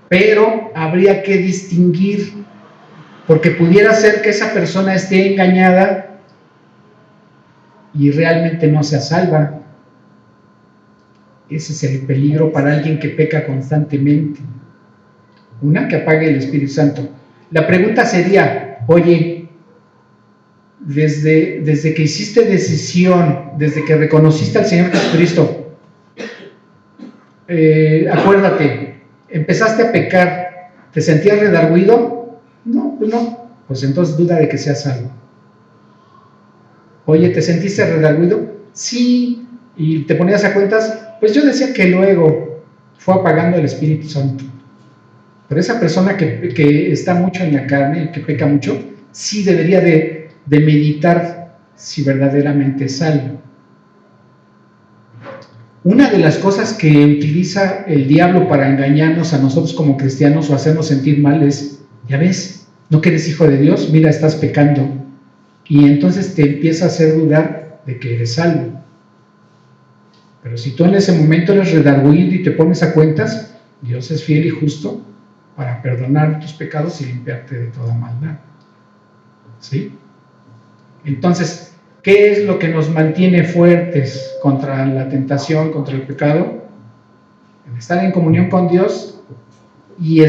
pero habría que distinguir, porque pudiera ser que esa persona esté engañada y realmente no sea salva. Ese es el peligro para alguien que peca constantemente. Una, que apague el Espíritu Santo. La pregunta sería, oye, desde que hiciste decisión, desde que reconociste al Señor Jesucristo, acuérdate, empezaste a pecar, ¿te sentías redarguido? No, pues no. Pues entonces duda de que seas salvo. Oye, ¿te sentiste redarguido? Sí. Y te ponías a cuentas, pues yo decía que luego fue apagando el Espíritu Santo. Pero esa persona que está mucho en la carne y que peca mucho, sí debería de meditar si verdaderamente es salvo. Una de las cosas que utiliza el diablo para engañarnos a nosotros como cristianos o hacernos sentir mal es, ya ves, no que eres hijo de Dios, mira, estás pecando. Y entonces te empieza a hacer dudar de que eres salvo. Pero si tú en ese momento eres redarguido y te pones a cuentas, Dios es fiel y justo para perdonar tus pecados y limpiarte de toda maldad. ¿Sí? Entonces, ¿qué es lo que nos mantiene fuertes contra la tentación, contra el pecado? El estar en comunión con Dios y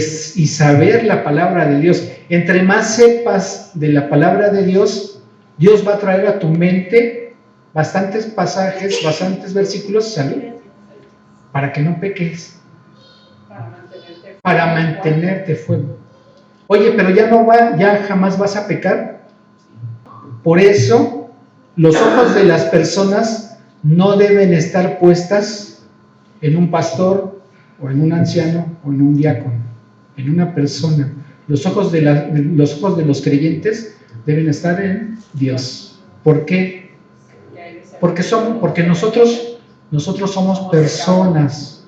saber la palabra de Dios. Entre más sepas de la palabra de Dios, Dios va a traer a tu mente bastantes pasajes, bastantes versículos, ¿salud? Para que no peques. Para mantenerte fuego. Oye, pero ya jamás vas a pecar. Por eso, los ojos de las personas no deben estar puestas en un pastor, o en un anciano, o en un diácono, en una persona. Los ojos de los creyentes deben estar en Dios. ¿Por qué? Porque nosotros somos personas,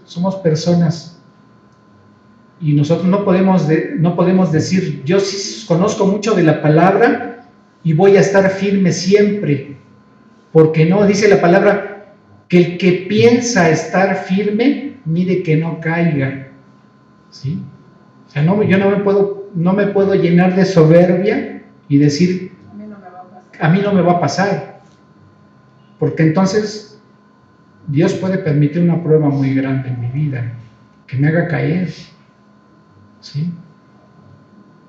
y nosotros no podemos decir, yo sí conozco mucho de la palabra y voy a estar firme siempre, porque no, dice la palabra, que el que piensa estar firme, mire que no caiga, ¿sí? O sea, yo no me puedo llenar de soberbia y decir, a mí no me va a pasar. Porque entonces Dios puede permitir una prueba muy grande en mi vida, que me haga caer, ¿sí?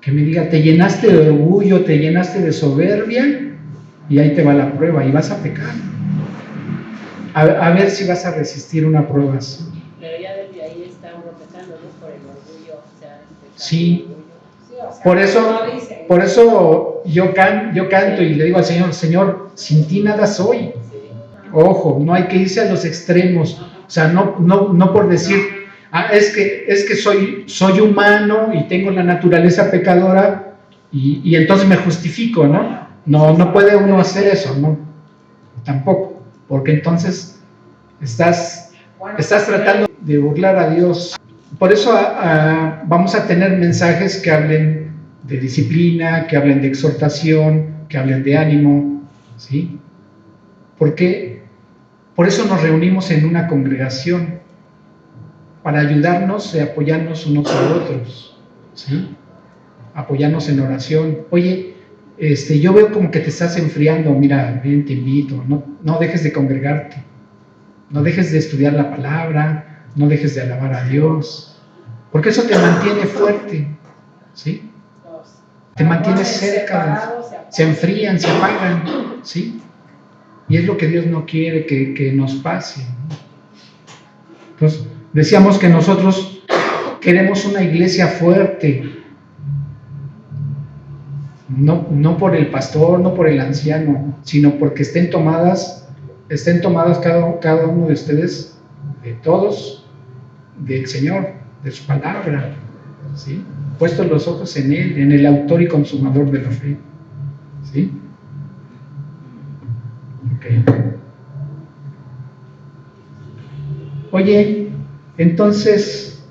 Que me diga, te llenaste de orgullo, te llenaste de soberbia, y ahí te va la prueba, y vas a pecar. a ver si vas a resistir una prueba así. Pero ya desde ahí está uno pecando, ¿no? Por el orgullo, o sea, Sí. Sí, o sea, Por eso yo canto y le digo al Señor, Señor, sin ti nada soy. Sí. Ojo, no hay que irse a los extremos. O sea, no por decir, es que soy humano y tengo la naturaleza pecadora y entonces me justifico, ¿no? No puede uno hacer eso, ¿no? Tampoco, porque entonces estás tratando de burlar a Dios. Por eso vamos a tener mensajes que hablen de disciplina, que hablen de exhortación, que hablen de ánimo, ¿sí? Porque por eso nos reunimos en una congregación, para ayudarnos y apoyarnos unos a otros, ¿sí? Apoyarnos en oración. Oye, yo veo como que te estás enfriando, mira, ven, te invito, no dejes de congregarte, no dejes de estudiar la palabra, no dejes de alabar a Dios, porque eso te mantiene fuerte, ¿sí? Te mantiene cerca, se enfrían, se apagan, ¿sí? Y es lo que Dios no quiere que nos pase, ¿no? Entonces, decíamos que nosotros queremos una iglesia fuerte, no por el pastor, no por el anciano, sino porque estén tomadas cada uno de ustedes, de todos, del Señor, de su palabra, ¿sí? Puestos los ojos en Él, en el autor y consumador de la fe, ¿sí? Okay. Oye, entonces,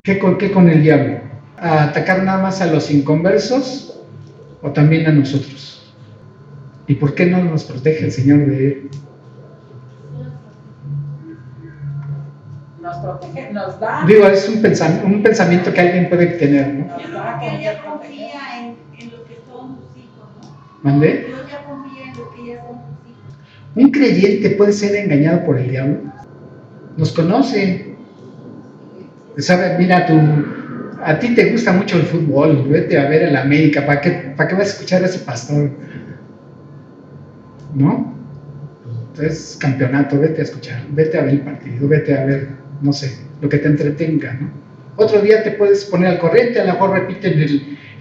¿qué con el diablo? ¿A atacar nada más a los inconversos o también a nosotros? ¿Y por qué no nos protege el Señor de él? Nos protege, nos da. Digo, es un pensamiento que alguien puede tener, ¿no? Nos Yo da creo que con ella qué proteger. confía en lo que son sus hijos, ¿no? ¿Mandé? Dios ya confía en lo que ya son sus hijos. ¿Un creyente puede ser engañado por el diablo? Nos conoce. Sabe, mira, a ti te gusta mucho el fútbol, vete a ver el América, ¿para qué vas a escuchar a ese pastor? ¿No? Entonces, campeonato, vete a escuchar, vete a ver el partido, vete a ver, no sé, lo que te entretenga, ¿no? Otro día te puedes poner al corriente, a lo mejor repiten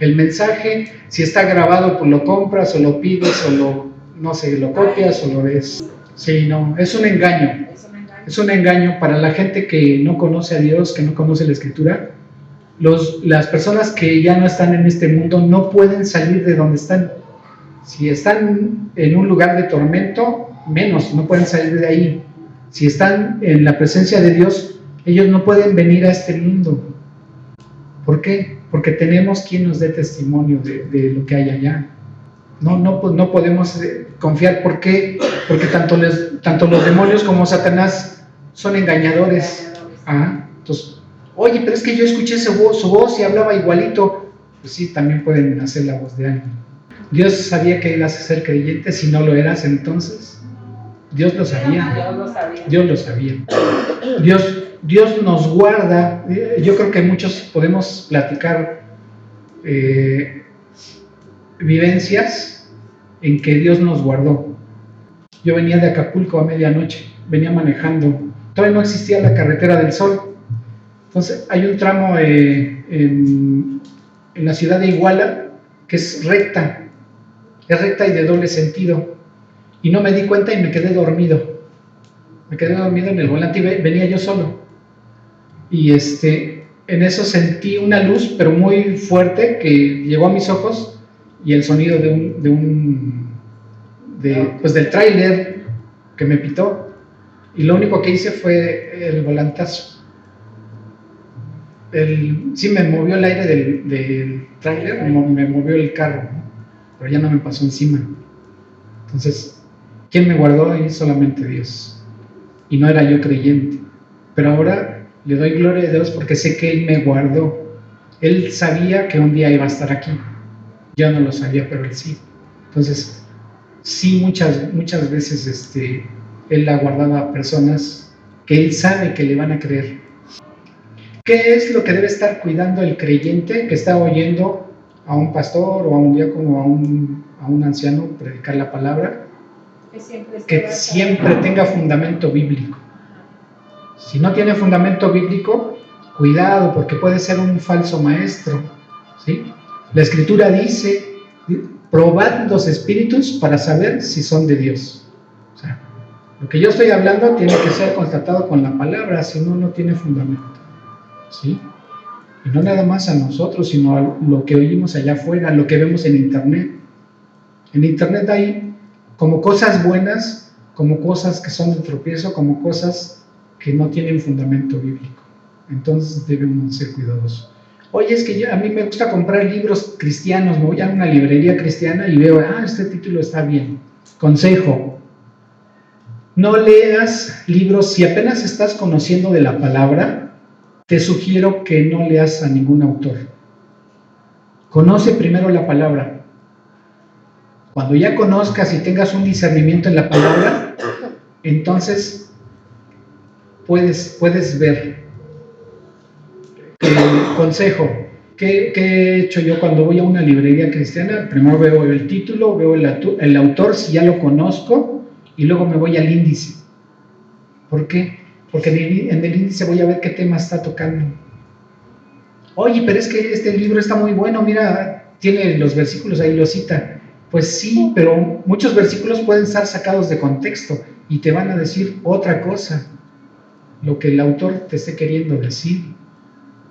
el mensaje, si está grabado, pues lo compras o lo pides o no sé, lo copias o lo ves. Sí, no, es un engaño. Es un engaño para la gente que no conoce a Dios, que no conoce la Escritura. Las personas que ya no están en este mundo no pueden salir de donde están. Si están en un lugar de tormento, menos, no pueden salir de ahí. Si están en la presencia de Dios, ellos no pueden venir a este mundo. ¿Por qué? Porque tenemos quien nos dé testimonio de lo que hay allá. No podemos confiar. ¿Por qué? Porque tanto los demonios como Satanás son engañadores. Entonces, oye, pero es que yo escuché su voz y hablaba igualito. Pues sí, también pueden hacer la voz de alguien. Dios sabía que ibas a ser creyente si no lo eras entonces. Dios lo sabía. Dios lo sabía. Dios nos guarda. Yo creo que muchos podemos platicar vivencias en que Dios nos guardó. Yo venía de Acapulco a medianoche, venía manejando. Todavía no existía la carretera del Sol. Entonces hay un tramo en la ciudad de Iguala que es recta y de doble sentido. Y no me di cuenta y me quedé dormido. Me quedé dormido en el volante y venía yo solo. Y en eso sentí una luz, pero muy fuerte, que llegó a mis ojos y el sonido pues del tráiler que me pitó. Y lo único que hice fue el volantazo. Sí me movió el aire del tráiler, me movió el carro, ¿no? Pero ya no me pasó encima. Entonces, ¿quién me guardó ahí? Solamente Dios. Y no era yo creyente. Pero ahora le doy gloria a Dios porque sé que Él me guardó. Él sabía que un día iba a estar aquí. Yo no lo sabía, pero Él sí. Entonces, sí, muchas veces Él ha guardado a personas que Él sabe que le van a creer. ¿Qué es lo que debe estar cuidando el creyente que está oyendo a un pastor o a un diácono o a un anciano predicar la palabra? que siempre tenga fundamento bíblico. Si no tiene fundamento bíblico, cuidado, porque puede ser un falso maestro, ¿sí? La Escritura dice, probad los espíritus para saber si son de Dios. O sea, lo que yo estoy hablando tiene que ser constatado con la palabra, si no, no tiene fundamento, ¿sí? Y no nada más a nosotros, sino a lo que oímos allá afuera, lo que vemos en internet. En internet hay como cosas buenas, como cosas que son de tropiezo, como cosas que no tienen fundamento bíblico. Entonces debemos ser cuidadosos. Oye, es que a mí me gusta comprar libros cristianos, me voy a una librería cristiana y veo, este título está bien. Consejo: no leas libros, si apenas estás conociendo de la palabra, te sugiero que no leas a ningún autor. Conoce primero la palabra. Cuando ya conozcas y tengas un discernimiento en la palabra, entonces puedes ver. Consejo: ¿qué he hecho yo cuando voy a una librería cristiana? Primero veo el título, veo el autor, si ya lo conozco, y luego me voy al índice. ¿Por qué? Porque en el índice voy a ver qué tema está tocando. Oye, pero es que este libro está muy bueno, mira, tiene los versículos ahí, lo cita. Pues sí, pero muchos versículos pueden estar sacados de contexto y te van a decir otra cosa, lo que el autor te esté queriendo decir.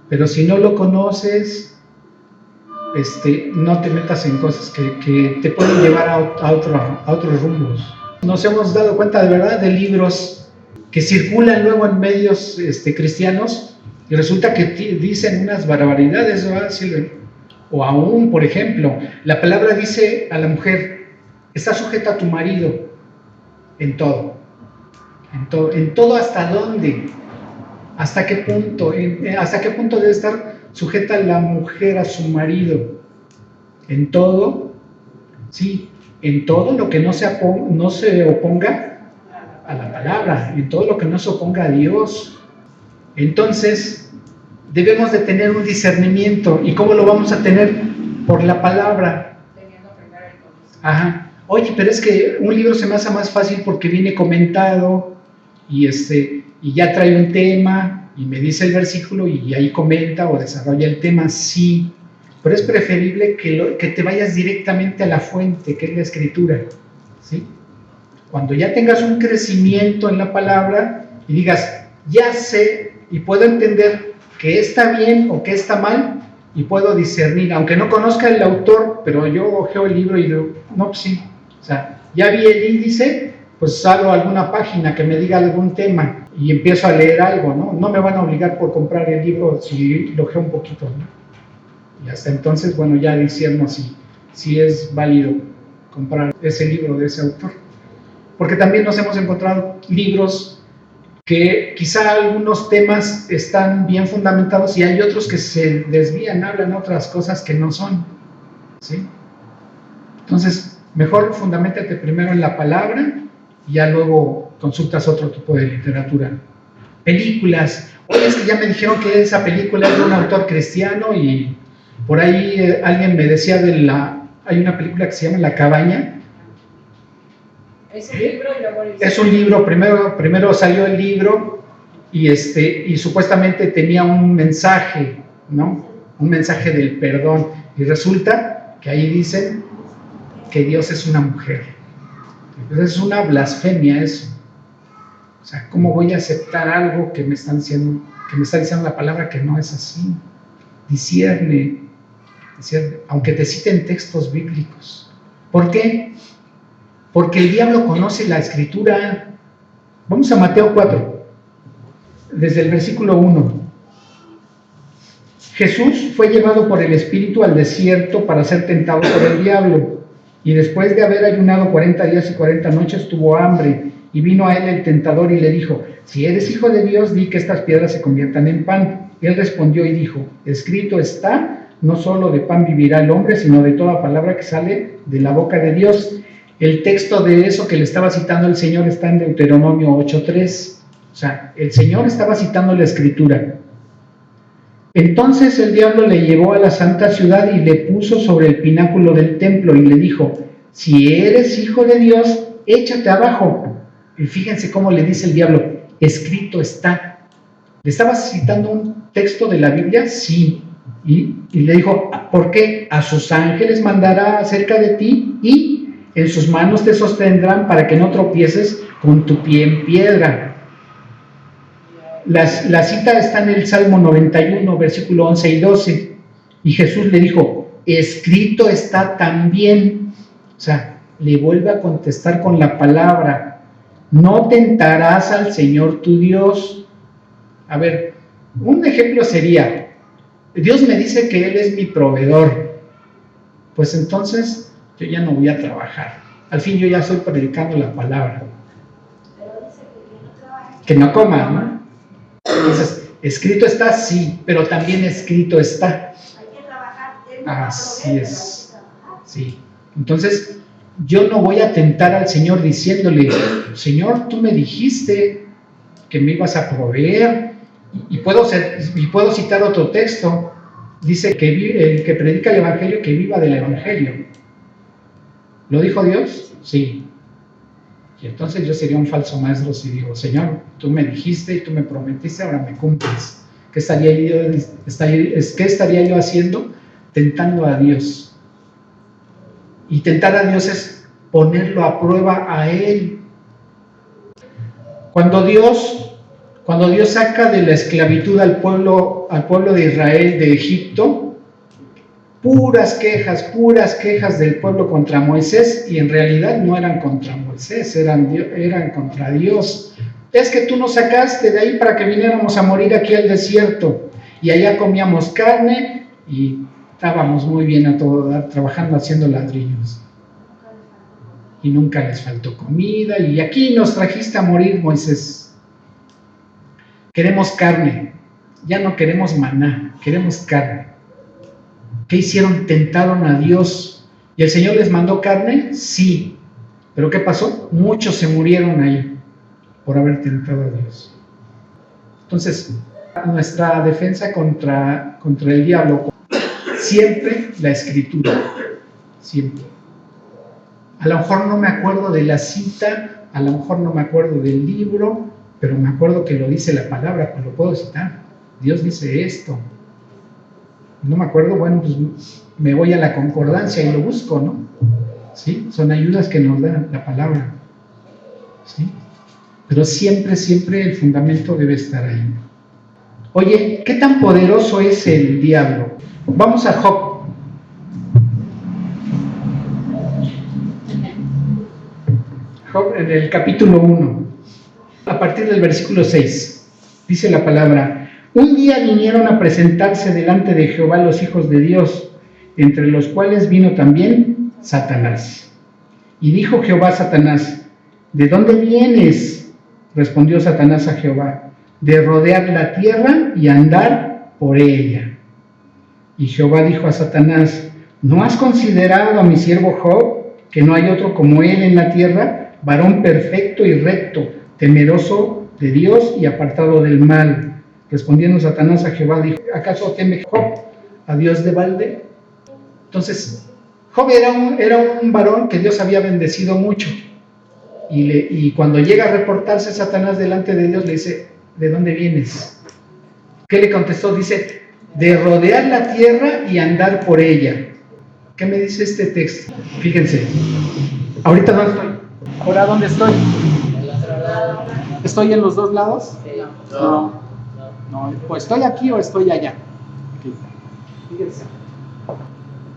Pero si no lo conoces, no te metas en cosas que te pueden llevar a otros rumbos. Nos hemos dado cuenta de verdad de libros que circulan luego en medios cristianos y resulta que dicen unas barbaridades, ¿verdad? O aún, por ejemplo, la palabra dice a la mujer: está sujeta a tu marido en todo. ¿En todo hasta dónde? ¿Hasta qué punto? ¿Hasta qué punto debe estar sujeta la mujer a su marido? ¿En todo? Sí, en todo lo que no se oponga a la palabra, en todo lo que no se oponga a Dios. Entonces, debemos de tener un discernimiento. ¿Y cómo lo vamos a tener? Por la palabra. Teniendo primero el conocimiento. Ajá. Oye, pero es que un libro se me hace más fácil porque viene comentado y ya trae un tema y me dice el versículo y ahí comenta o desarrolla el tema. Sí, pero es preferible que te vayas directamente a la fuente, que es la Escritura, ¿sí? Cuando ya tengas un crecimiento en la palabra y digas, ya sé y puedo entender que está bien o que está mal, y puedo discernir, aunque no conozca el autor, pero yo ojeo el libro y digo, no, pues sí, o sea, ya vi el índice, pues abro alguna página que me diga algún tema y empiezo a leer algo, ¿no? No me van a obligar por comprar el libro si lo ojeo un poquito, ¿no? Y hasta entonces, bueno, ya discierno si es válido comprar ese libro de ese autor. Porque también nos hemos encontrado libros que quizá algunos temas están bien fundamentados y hay otros que se desvían, hablan otras cosas que no son, ¿sí? Entonces, mejor fundamentate primero en la palabra y ya luego consultas otro tipo de literatura. Películas. Oye, es que ya me dijeron que esa película es de un autor cristiano y por ahí alguien me decía hay una película que se llama La Cabaña. Es un libro y luego Es un libro, primero salió el libro y supuestamente tenía un mensaje, ¿no? Un mensaje del perdón. Y resulta que ahí dicen que Dios es una mujer. Entonces es una blasfemia eso. O sea, ¿cómo voy a aceptar algo que me está diciendo la palabra que no es así? Discierne, aunque te citen textos bíblicos. ¿Por qué? Porque el diablo conoce la Escritura. Vamos a Mateo 4, desde el versículo 1. Jesús fue llevado por el Espíritu al desierto para ser tentado por el diablo, y después de haber ayunado 40 días y 40 noches tuvo hambre, y vino a él el tentador y le dijo: si eres hijo de Dios, di que estas piedras se conviertan en pan. Y él respondió y dijo: escrito está, no solo de pan vivirá el hombre, sino de toda palabra que sale de la boca de Dios. El texto de eso que le estaba citando el Señor está en Deuteronomio 8:3. O sea, el Señor estaba citando la Escritura. Entonces el diablo le llevó a la santa ciudad y le puso sobre el pináculo del templo y le dijo: si eres hijo de Dios, échate abajo. Y fíjense cómo le dice el diablo, escrito está. ¿Le estaba citando un texto de la Biblia? Sí. Y le dijo, ¿por qué? A sus ángeles mandará acerca de ti y en sus manos te sostendrán para que no tropieces con tu pie en piedra. La cita está en el Salmo 91, versículo 11 y 12. Y Jesús le dijo, escrito está también. O sea, le vuelve a contestar con la palabra, no tentarás al Señor tu Dios. A ver, un ejemplo sería, Dios me dice que Él es mi proveedor, pues entonces yo ya no voy a trabajar. Al fin yo ya estoy predicando la palabra. Pero dice que no trabaja. Que no coma, ¿no? Entonces, escrito está, sí, pero también escrito está. Hay que trabajar. Así es. Sí. Entonces, yo no voy a tentar al Señor diciéndole, Señor, tú me dijiste que me ibas a proveer. Y puedo citar otro texto. Dice que el que predica el Evangelio, que viva del Evangelio. ¿Lo dijo Dios? Sí. Y entonces yo sería un falso maestro si digo, Señor, tú me dijiste y tú me prometiste, ahora me cumples. ¿Qué estaría yo haciendo? Tentando a Dios. Y tentar a Dios es ponerlo a prueba a Él. Cuando Dios saca de la esclavitud al pueblo de Israel de Egipto, puras quejas del pueblo contra Moisés, y en realidad no eran contra Moisés, eran contra Dios. Es que tú nos sacaste de ahí para que viniéramos a morir aquí al desierto, y allá comíamos carne y estábamos muy bien a todo dar, trabajando haciendo ladrillos. Y nunca les faltó comida, y aquí nos trajiste a morir, Moisés. Queremos carne, ya no queremos maná, queremos carne. ¿Qué hicieron? Tentaron a Dios. ¿Y el Señor les mandó carne? Sí. ¿Pero qué pasó? Muchos se murieron ahí por haber tentado a Dios. Entonces, nuestra defensa contra el diablo, siempre la Escritura, siempre. A lo mejor no me acuerdo de la cita, a lo mejor no me acuerdo del libro, pero me acuerdo que lo dice la palabra, pues lo puedo citar. Dios dice esto. No me acuerdo, bueno, pues me voy a la concordancia y lo busco, ¿no? ¿Sí? Son ayudas que nos da la palabra. ¿Sí? Pero siempre el fundamento debe estar ahí. Oye, ¿qué tan poderoso es el diablo? Vamos a Job. Job en el capítulo 1, a partir del versículo 6, dice la palabra: un día vinieron a presentarse delante de Jehová los hijos de Dios, entre los cuales vino también Satanás. Y dijo Jehová a Satanás: ¿de dónde vienes? Respondió Satanás a Jehová: de rodear la tierra y andar por ella. Y Jehová dijo a Satanás: ¿no has considerado a mi siervo Job, que no hay otro como él en la tierra, varón perfecto y recto, temeroso de Dios y apartado del mal? Respondiendo Satanás a Jehová, dijo: ¿acaso teme Job a Dios de balde? Entonces, Job era un varón que Dios había bendecido mucho. Y cuando llega a reportarse Satanás delante de Dios, le dice: ¿de dónde vienes? ¿Qué le contestó? Dice: de rodear la tierra y andar por ella. ¿Qué me dice este texto? Fíjense, ahorita no estoy. ¿Ahora dónde estoy? ¿Estoy en los dos lados? No. No, pues estoy aquí o estoy allá. Aquí. Fíjense.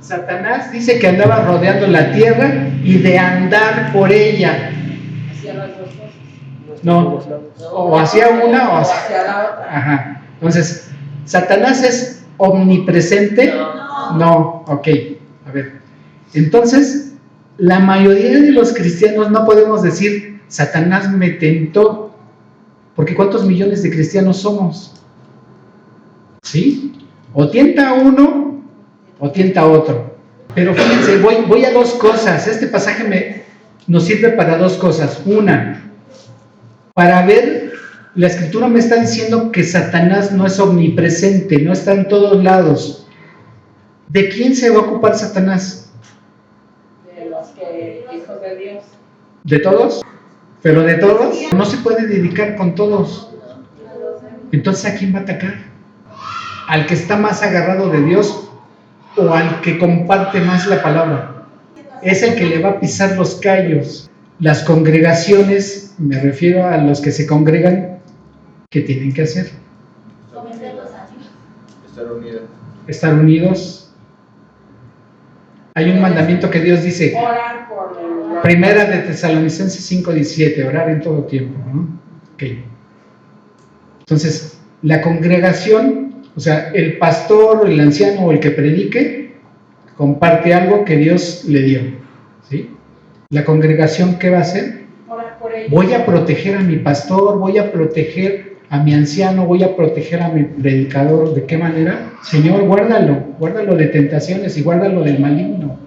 Satanás dice que andaba rodeando la tierra y de andar por ella. Hacía las dos cosas. No, o hacia una o hacia la otra. Ajá. Entonces, ¿Satanás es omnipresente? No, ok. A ver. Entonces, la mayoría de los cristianos no podemos decir: Satanás me tentó, porque ¿cuántos millones de cristianos somos? ¿Sí? O tienta a uno o tienta a otro. Pero fíjense, voy a dos cosas. Este pasaje nos sirve para dos cosas. Una, para ver, la Escritura me está diciendo que Satanás no es omnipresente, no está en todos lados. ¿De quién se va a ocupar Satanás? De los hijos de Dios. ¿De todos? ¿Pero de todos? No se puede dedicar con todos. Entonces, ¿a quién va a atacar? ¿Al que está más agarrado de Dios o al que comparte más la palabra? Es el que le va a pisar los callos. Las congregaciones, me refiero a los que se congregan, ¿qué tienen que hacer? Estar unidos. Hay un mandamiento que Dios dice, Orar por Primera de Tesalonicenses 5:17, orar en todo tiempo, ¿no? Okay. Entonces, la congregación, o sea, el pastor, el anciano o el que predique, comparte algo que Dios le dio, ¿sí? La congregación, ¿qué va a hacer? orar por ellos. Voy a proteger a mi pastor, voy a proteger a mi anciano, voy a proteger a mi predicador. ¿De qué manera? Señor, guárdalo de tentaciones y guárdalo del maligno.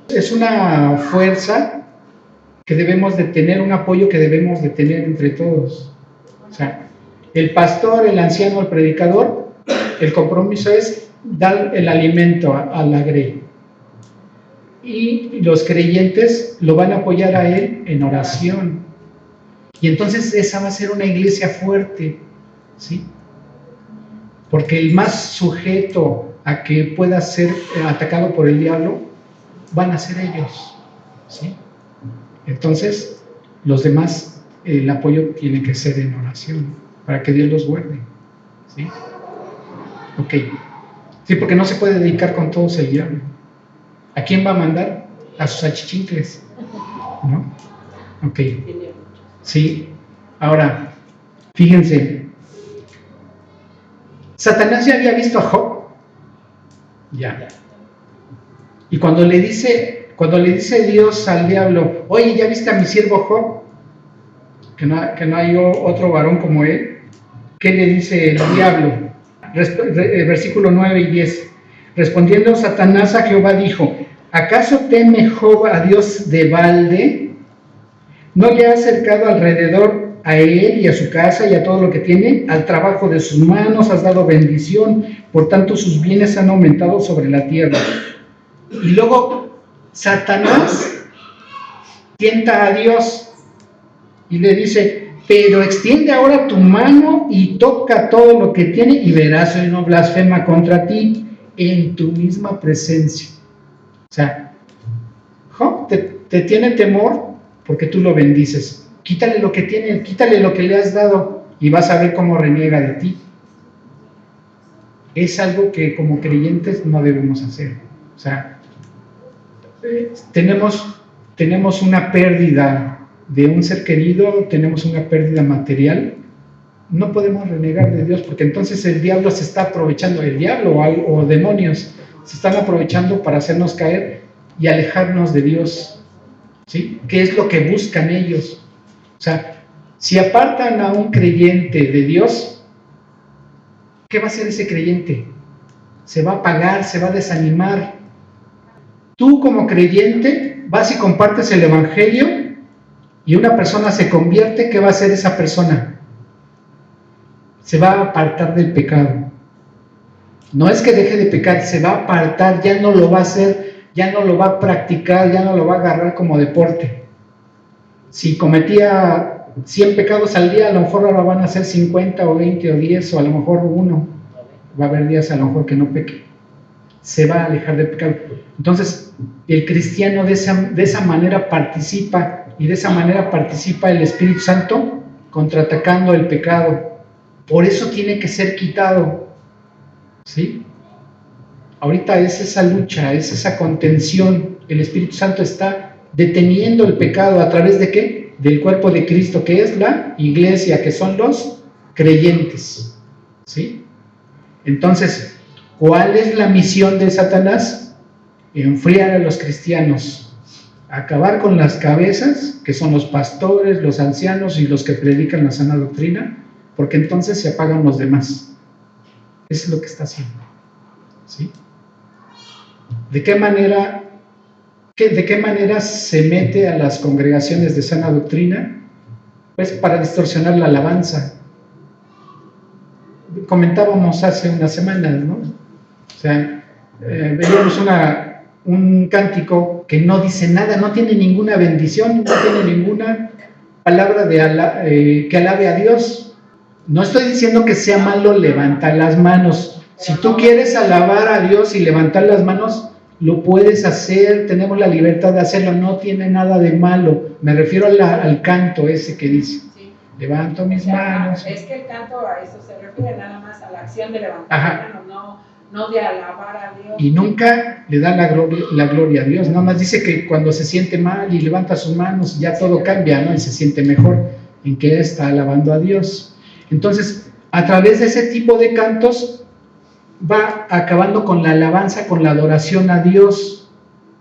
Es una fuerza que debemos de tener, un apoyo que debemos de tener entre todos. O sea, el pastor, el anciano, el predicador, el compromiso es dar el alimento a la grey. Y los creyentes lo van a apoyar a él en oración. Y entonces esa va a ser una iglesia fuerte, ¿sí? Porque el más sujeto a que pueda ser atacado por el diablo van a ser ellos, ¿sí? Entonces, los demás, el apoyo tiene que ser en oración, para que Dios los guarde, ¿sí? Ok. Sí, porque no se puede dedicar con todos el diablo. ¿A quién va a mandar? A sus achichincles, ¿no? Ok. Sí. Ahora, fíjense, Satanás ya había visto a Job. Ya. Y cuando le dice Dios al diablo, oye, ¿ya viste a mi siervo Job? Que no hay otro varón como él. ¿Qué le dice el diablo? Versículo 9 y 10. Respondiendo Satanás a Jehová dijo, ¿acaso teme Job a Dios de balde? ¿No le ha acercado alrededor a él y a su casa y a todo lo que tiene? Al trabajo de sus manos has dado bendición, por tanto sus bienes han aumentado sobre la tierra. Y luego Satanás tienta a Dios y le dice, pero extiende ahora tu mano y toca todo lo que tiene y verás, hoy no blasfema contra ti en tu misma presencia. O sea, Job te tiene temor porque tú lo bendices. Quítale lo que tiene, quítale lo que le has dado y vas a ver cómo reniega de ti. Es algo que como creyentes no debemos hacer. O sea, tenemos una pérdida de un ser querido, tenemos una pérdida material, no podemos renegar de Dios, porque entonces el diablo se está aprovechando, el diablo o demonios se están aprovechando para hacernos caer y alejarnos de Dios, ¿sí? ¿Qué es lo que buscan ellos? O sea, si apartan a un creyente de Dios, ¿qué va a hacer ese creyente? Se va a apagar, se va a desanimar. Tú como creyente vas y compartes el evangelio y una persona se convierte, ¿qué va a hacer esa persona? Se va a apartar del pecado. No es que deje de pecar, se va a apartar, ya no lo va a hacer, ya no lo va a practicar, ya no lo va a agarrar como deporte. Si cometía 100 pecados al día, a lo mejor ahora van a ser 50 o 20 o 10 o a lo mejor uno. Va a haber días a lo mejor que no peque. Se va a alejar del pecado. Entonces, el cristiano de esa manera participa, y de esa manera participa el Espíritu Santo contraatacando el pecado. Por eso tiene que ser quitado, ¿sí? Ahorita es esa lucha, es esa contención. El Espíritu Santo está deteniendo el pecado a través de ¿qué? Del cuerpo de Cristo, que es la iglesia, que son los creyentes, ¿sí? Entonces, ¿cuál es la misión de Satanás? Enfriar a los cristianos, acabar con las cabezas, que son los pastores, los ancianos y los que predican la sana doctrina, porque entonces se apagan los demás. Eso es lo que está haciendo, ¿sí? ¿De qué manera se mete a las congregaciones de sana doctrina? Pues para distorsionar la alabanza. Comentábamos hace unas semanas, ¿no? O sea, veíamos un cántico que no dice nada, no tiene ninguna bendición, no tiene ninguna palabra que alabe a Dios. No estoy diciendo que sea malo levantar las manos. Si tú quieres alabar a Dios y levantar las manos, lo puedes hacer, tenemos la libertad de hacerlo, no tiene nada de malo. Me refiero al canto ese que dice, Sí. levanto mis manos. Es que el canto a eso se refiere nada más a la acción de levantar Ajá. las manos, no de alabar a Dios. Y nunca le da la gloria a Dios, nada más dice que cuando se siente mal y levanta sus manos, ya todo cambia, ¿no? Y se siente mejor en que está alabando a Dios. Entonces, a través de ese tipo de cantos, va acabando con la alabanza, con la adoración a Dios.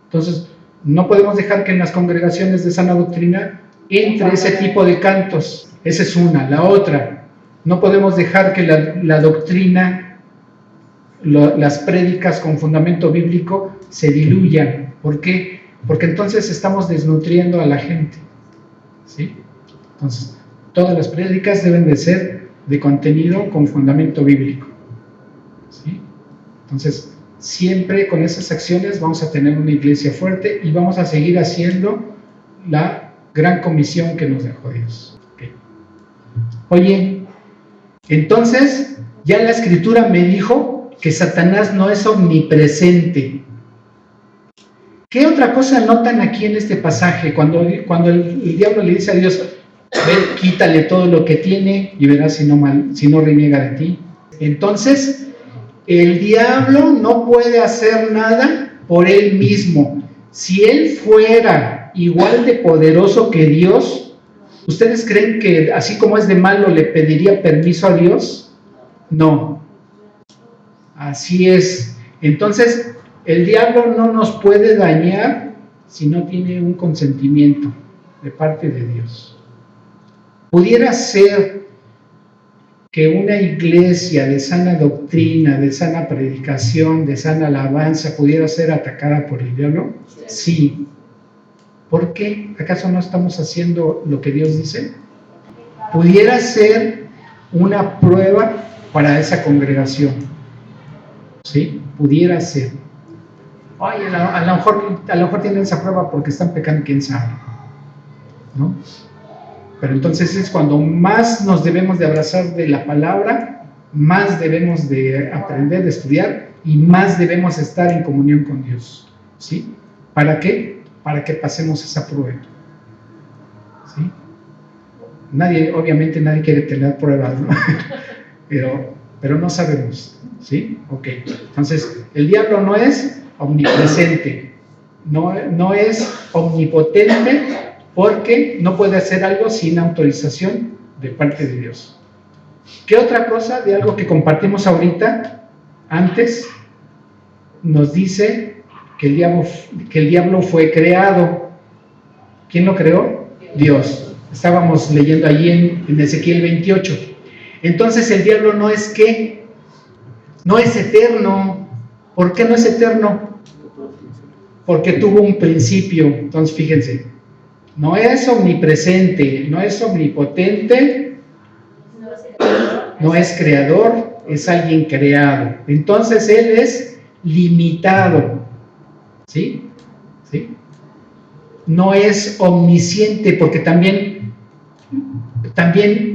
Entonces, no podemos dejar que en las congregaciones de sana doctrina entre ese tipo de cantos. Esa es una. La otra, no podemos dejar que la doctrina, las prédicas con fundamento bíblico se diluyan. ¿Por qué? Porque entonces estamos desnutriendo a la gente, ¿sí? Entonces, todas las prédicas deben de ser de contenido con fundamento bíblico, ¿sí? Entonces, siempre con esas acciones vamos a tener una iglesia fuerte y vamos a seguir haciendo la gran comisión que nos dejó Dios. Okay. Oye, entonces, ya la Escritura me dijo que Satanás no es omnipresente. ¿Qué otra cosa notan aquí en este pasaje? Cuando el diablo le dice a Dios, ve, quítale todo lo que tiene y verás si no reniega de ti. Entonces, el diablo no puede hacer nada por él mismo. Si él fuera igual de poderoso que Dios, ¿ustedes creen que así como es de malo le pediría permiso a Dios? No. Así es. Entonces, el diablo no nos puede dañar si no tiene un consentimiento de parte de Dios. Pudiera ser que una iglesia de sana doctrina, de sana predicación, de sana alabanza pudiera ser atacada por el diablo. Sí. ¿Por qué? ¿Acaso no estamos haciendo lo que Dios dice? Pudiera ser una prueba para esa congregación. ¿Sí? Pudiera ser. Oye, a lo mejor tienen esa prueba porque están pecando, quién sabe, ¿no? Pero entonces es cuando más nos debemos de abrazar de la palabra, más debemos de aprender, de estudiar y más debemos estar en comunión con Dios, ¿sí? ¿Para qué? Para que pasemos esa prueba, ¿sí? Obviamente nadie quiere tener pruebas, ¿no? pero no sabemos, ¿sí? Ok, entonces el diablo no es omnipresente, no es omnipotente, porque no puede hacer algo sin autorización de parte de Dios. ¿Qué otra cosa de algo que compartimos ahorita, antes, nos dice que el diablo fue creado? ¿Quién lo creó? Dios. Estábamos leyendo allí en Ezequiel 28. Entonces el diablo no es ¿qué? No es eterno. ¿Por qué no es eterno? Porque tuvo un principio. Entonces fíjense, no es omnipresente, no es omnipotente, no es creador, es alguien creado. Entonces él es limitado, ¿sí? ¿Sí? No es omnisciente, porque también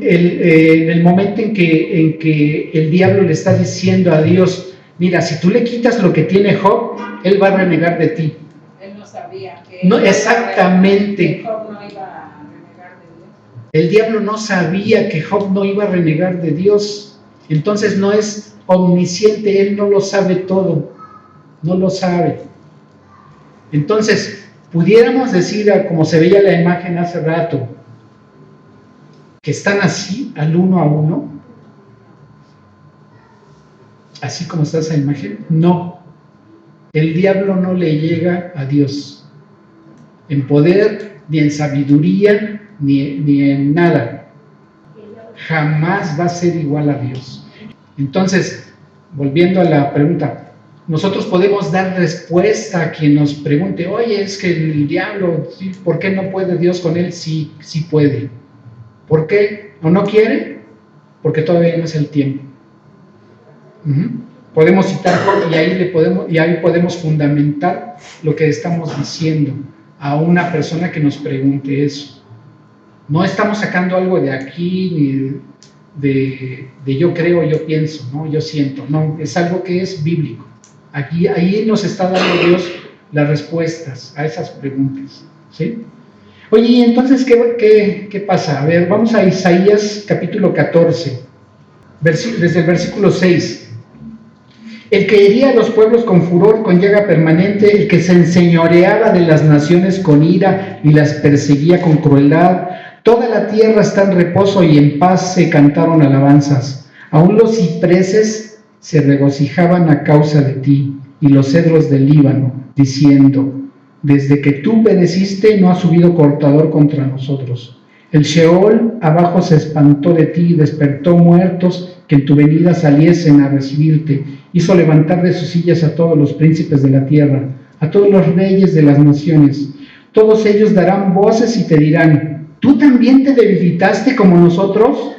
en el momento en que el diablo le está diciendo a Dios, mira, si tú le quitas lo que tiene Job, él va a renegar de ti. Él no sabía que No, exactamente. Job no iba a renegar de Dios. El diablo no sabía que Job no iba a renegar de Dios. Entonces no es omnisciente, él no lo sabe todo. No lo sabe. Entonces, pudiéramos decir, como se veía la imagen hace rato, que están así, al uno a uno. Así como está esa imagen. No. El diablo no le llega a Dios. En poder, ni en sabiduría, ni en nada. Jamás va a ser igual a Dios. Entonces, volviendo a la pregunta, nosotros podemos dar respuesta a quien nos pregunte, oye, es que el diablo, ¿por qué no puede Dios con él? Sí, sí puede. ¿Por qué? ¿O no quiere? Porque todavía no es el tiempo. Podemos citar y ahí podemos fundamentar lo que estamos diciendo a una persona que nos pregunte eso. No estamos sacando algo de aquí, ni de yo creo, yo pienso, ¿no? Yo siento. No, es algo que es bíblico. Ahí nos está dando Dios las respuestas a esas preguntas, ¿sí? Oye, ¿y entonces qué pasa? A ver, vamos a Isaías capítulo 14, desde el versículo 6. El que hería a los pueblos con furor, con llaga permanente, el que se enseñoreaba de las naciones con ira y las perseguía con crueldad. Toda la tierra está en reposo y en paz se cantaron alabanzas. Aún los cipreses se regocijaban a causa de ti y los cedros del Líbano, diciendo: desde que tú pereciste no ha subido cortador contra nosotros. El Sheol abajo se espantó de ti, despertó muertos que en tu venida saliesen a recibirte. Hizo levantar de sus sillas a todos los príncipes de la tierra, a todos los reyes de las naciones. Todos ellos darán voces y te dirán: ¿tú también te debilitaste como nosotros?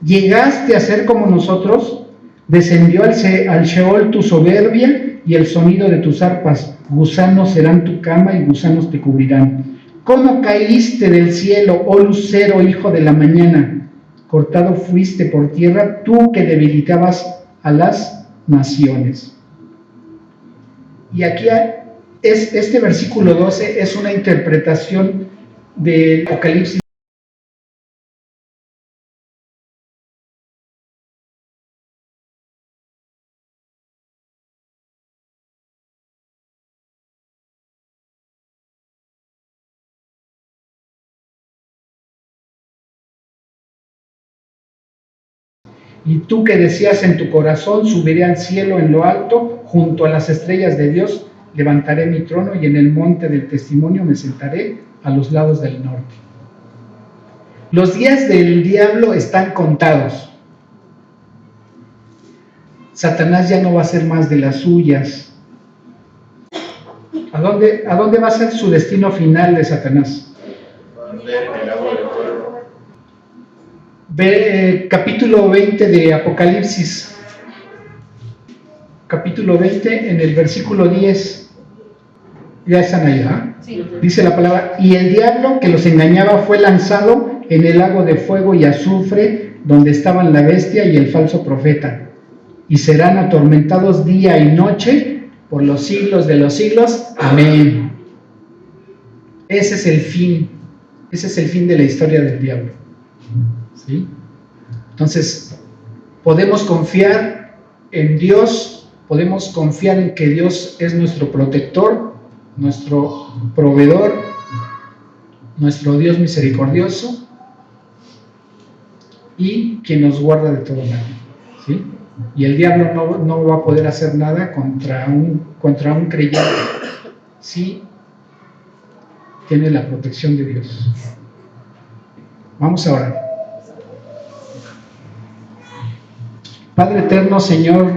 ¿Llegaste a ser como nosotros? Descendió al Sheol tu soberbia y el sonido de tus arpas. Gusanos serán tu cama y gusanos te cubrirán. ¿Cómo caíste del cielo, oh lucero, hijo de la mañana? Cortado fuiste por tierra, tú que debilitabas a las naciones. Y aquí este versículo 12 es una interpretación del Apocalipsis. Y tú que decías en tu corazón: subiré al cielo en lo alto, junto a las estrellas de Dios, levantaré mi trono y en el monte del testimonio me sentaré a los lados del norte. Los días del diablo están contados. Satanás ya no va a ser más de las suyas. ¿A dónde va a ser su destino final de Satanás? Ve capítulo 20 de Apocalipsis, capítulo 20 en el versículo 10. ¿Ya están ahí? Sí. Dice la palabra: y el diablo que los engañaba fue lanzado en el lago de fuego y azufre, donde estaban la bestia y el falso profeta, y serán atormentados día y noche por los siglos de los siglos. Amén. Ese es el fin de la historia del diablo. ¿Sí? Entonces, podemos confiar en Dios, podemos confiar en que Dios es nuestro protector, nuestro proveedor, nuestro Dios misericordioso y quien nos guarda de todo mal. ¿Sí? Y el diablo no va a poder hacer nada contra un creyente si tiene la protección de Dios. Vamos a orar. Padre eterno, Señor,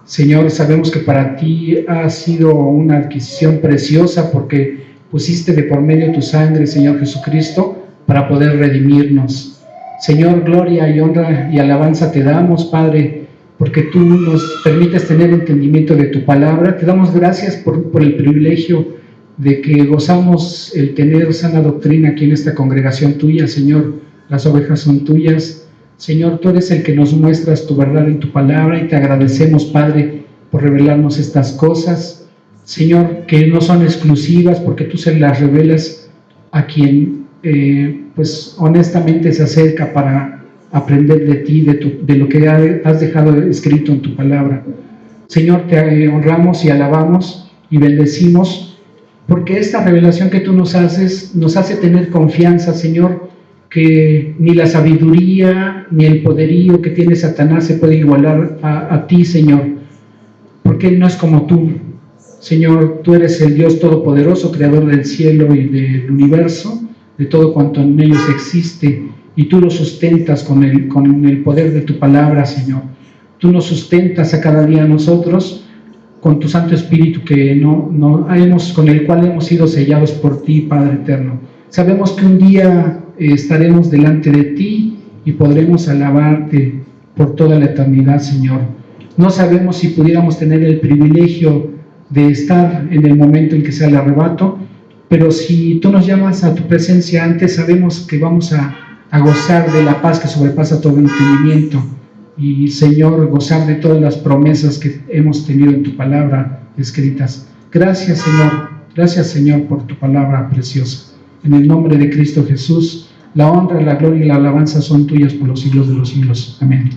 sabemos que para ti ha sido una adquisición preciosa porque pusiste de por medio tu sangre, Señor Jesucristo, para poder redimirnos. Señor, gloria y honra y alabanza te damos, Padre, porque tú nos permites tener entendimiento de tu palabra. Te damos gracias por el privilegio de que gozamos el tener sana doctrina aquí en esta congregación tuya, Señor. Las ovejas son tuyas. Señor, tú eres el que nos muestras tu verdad en tu palabra y te agradecemos, Padre, por revelarnos estas cosas, Señor, que no son exclusivas, porque tú se las revelas a quien, pues, honestamente se acerca para aprender de ti, de lo que has dejado escrito en tu palabra. Señor, te honramos y alabamos y bendecimos, porque esta revelación que tú nos hace tener confianza, Señor, que ni la sabiduría ni el poderío que tiene Satanás se puede igualar a ti, Señor, porque Él no es como tú. Señor, tú eres el Dios todopoderoso, creador del cielo y del universo, de todo cuanto en ellos existe, y tú lo sustentas con el poder de tu palabra, Señor. Tú nos sustentas a cada día a nosotros con tu Santo Espíritu con el cual hemos sido sellados por ti, Padre eterno. Sabemos que un día estaremos delante de ti y podremos alabarte por toda la eternidad, Señor. No sabemos si pudiéramos tener el privilegio de estar en el momento en que sea el arrebato, pero si tú nos llamas a tu presencia antes, sabemos que vamos a gozar de la paz que sobrepasa todo entendimiento y, Señor, gozar de todas las promesas que hemos tenido en tu palabra escritas. Gracias, Señor, por tu palabra preciosa. En el nombre de Cristo Jesús, la honra, la gloria y la alabanza son tuyas por los siglos de los siglos. Amén.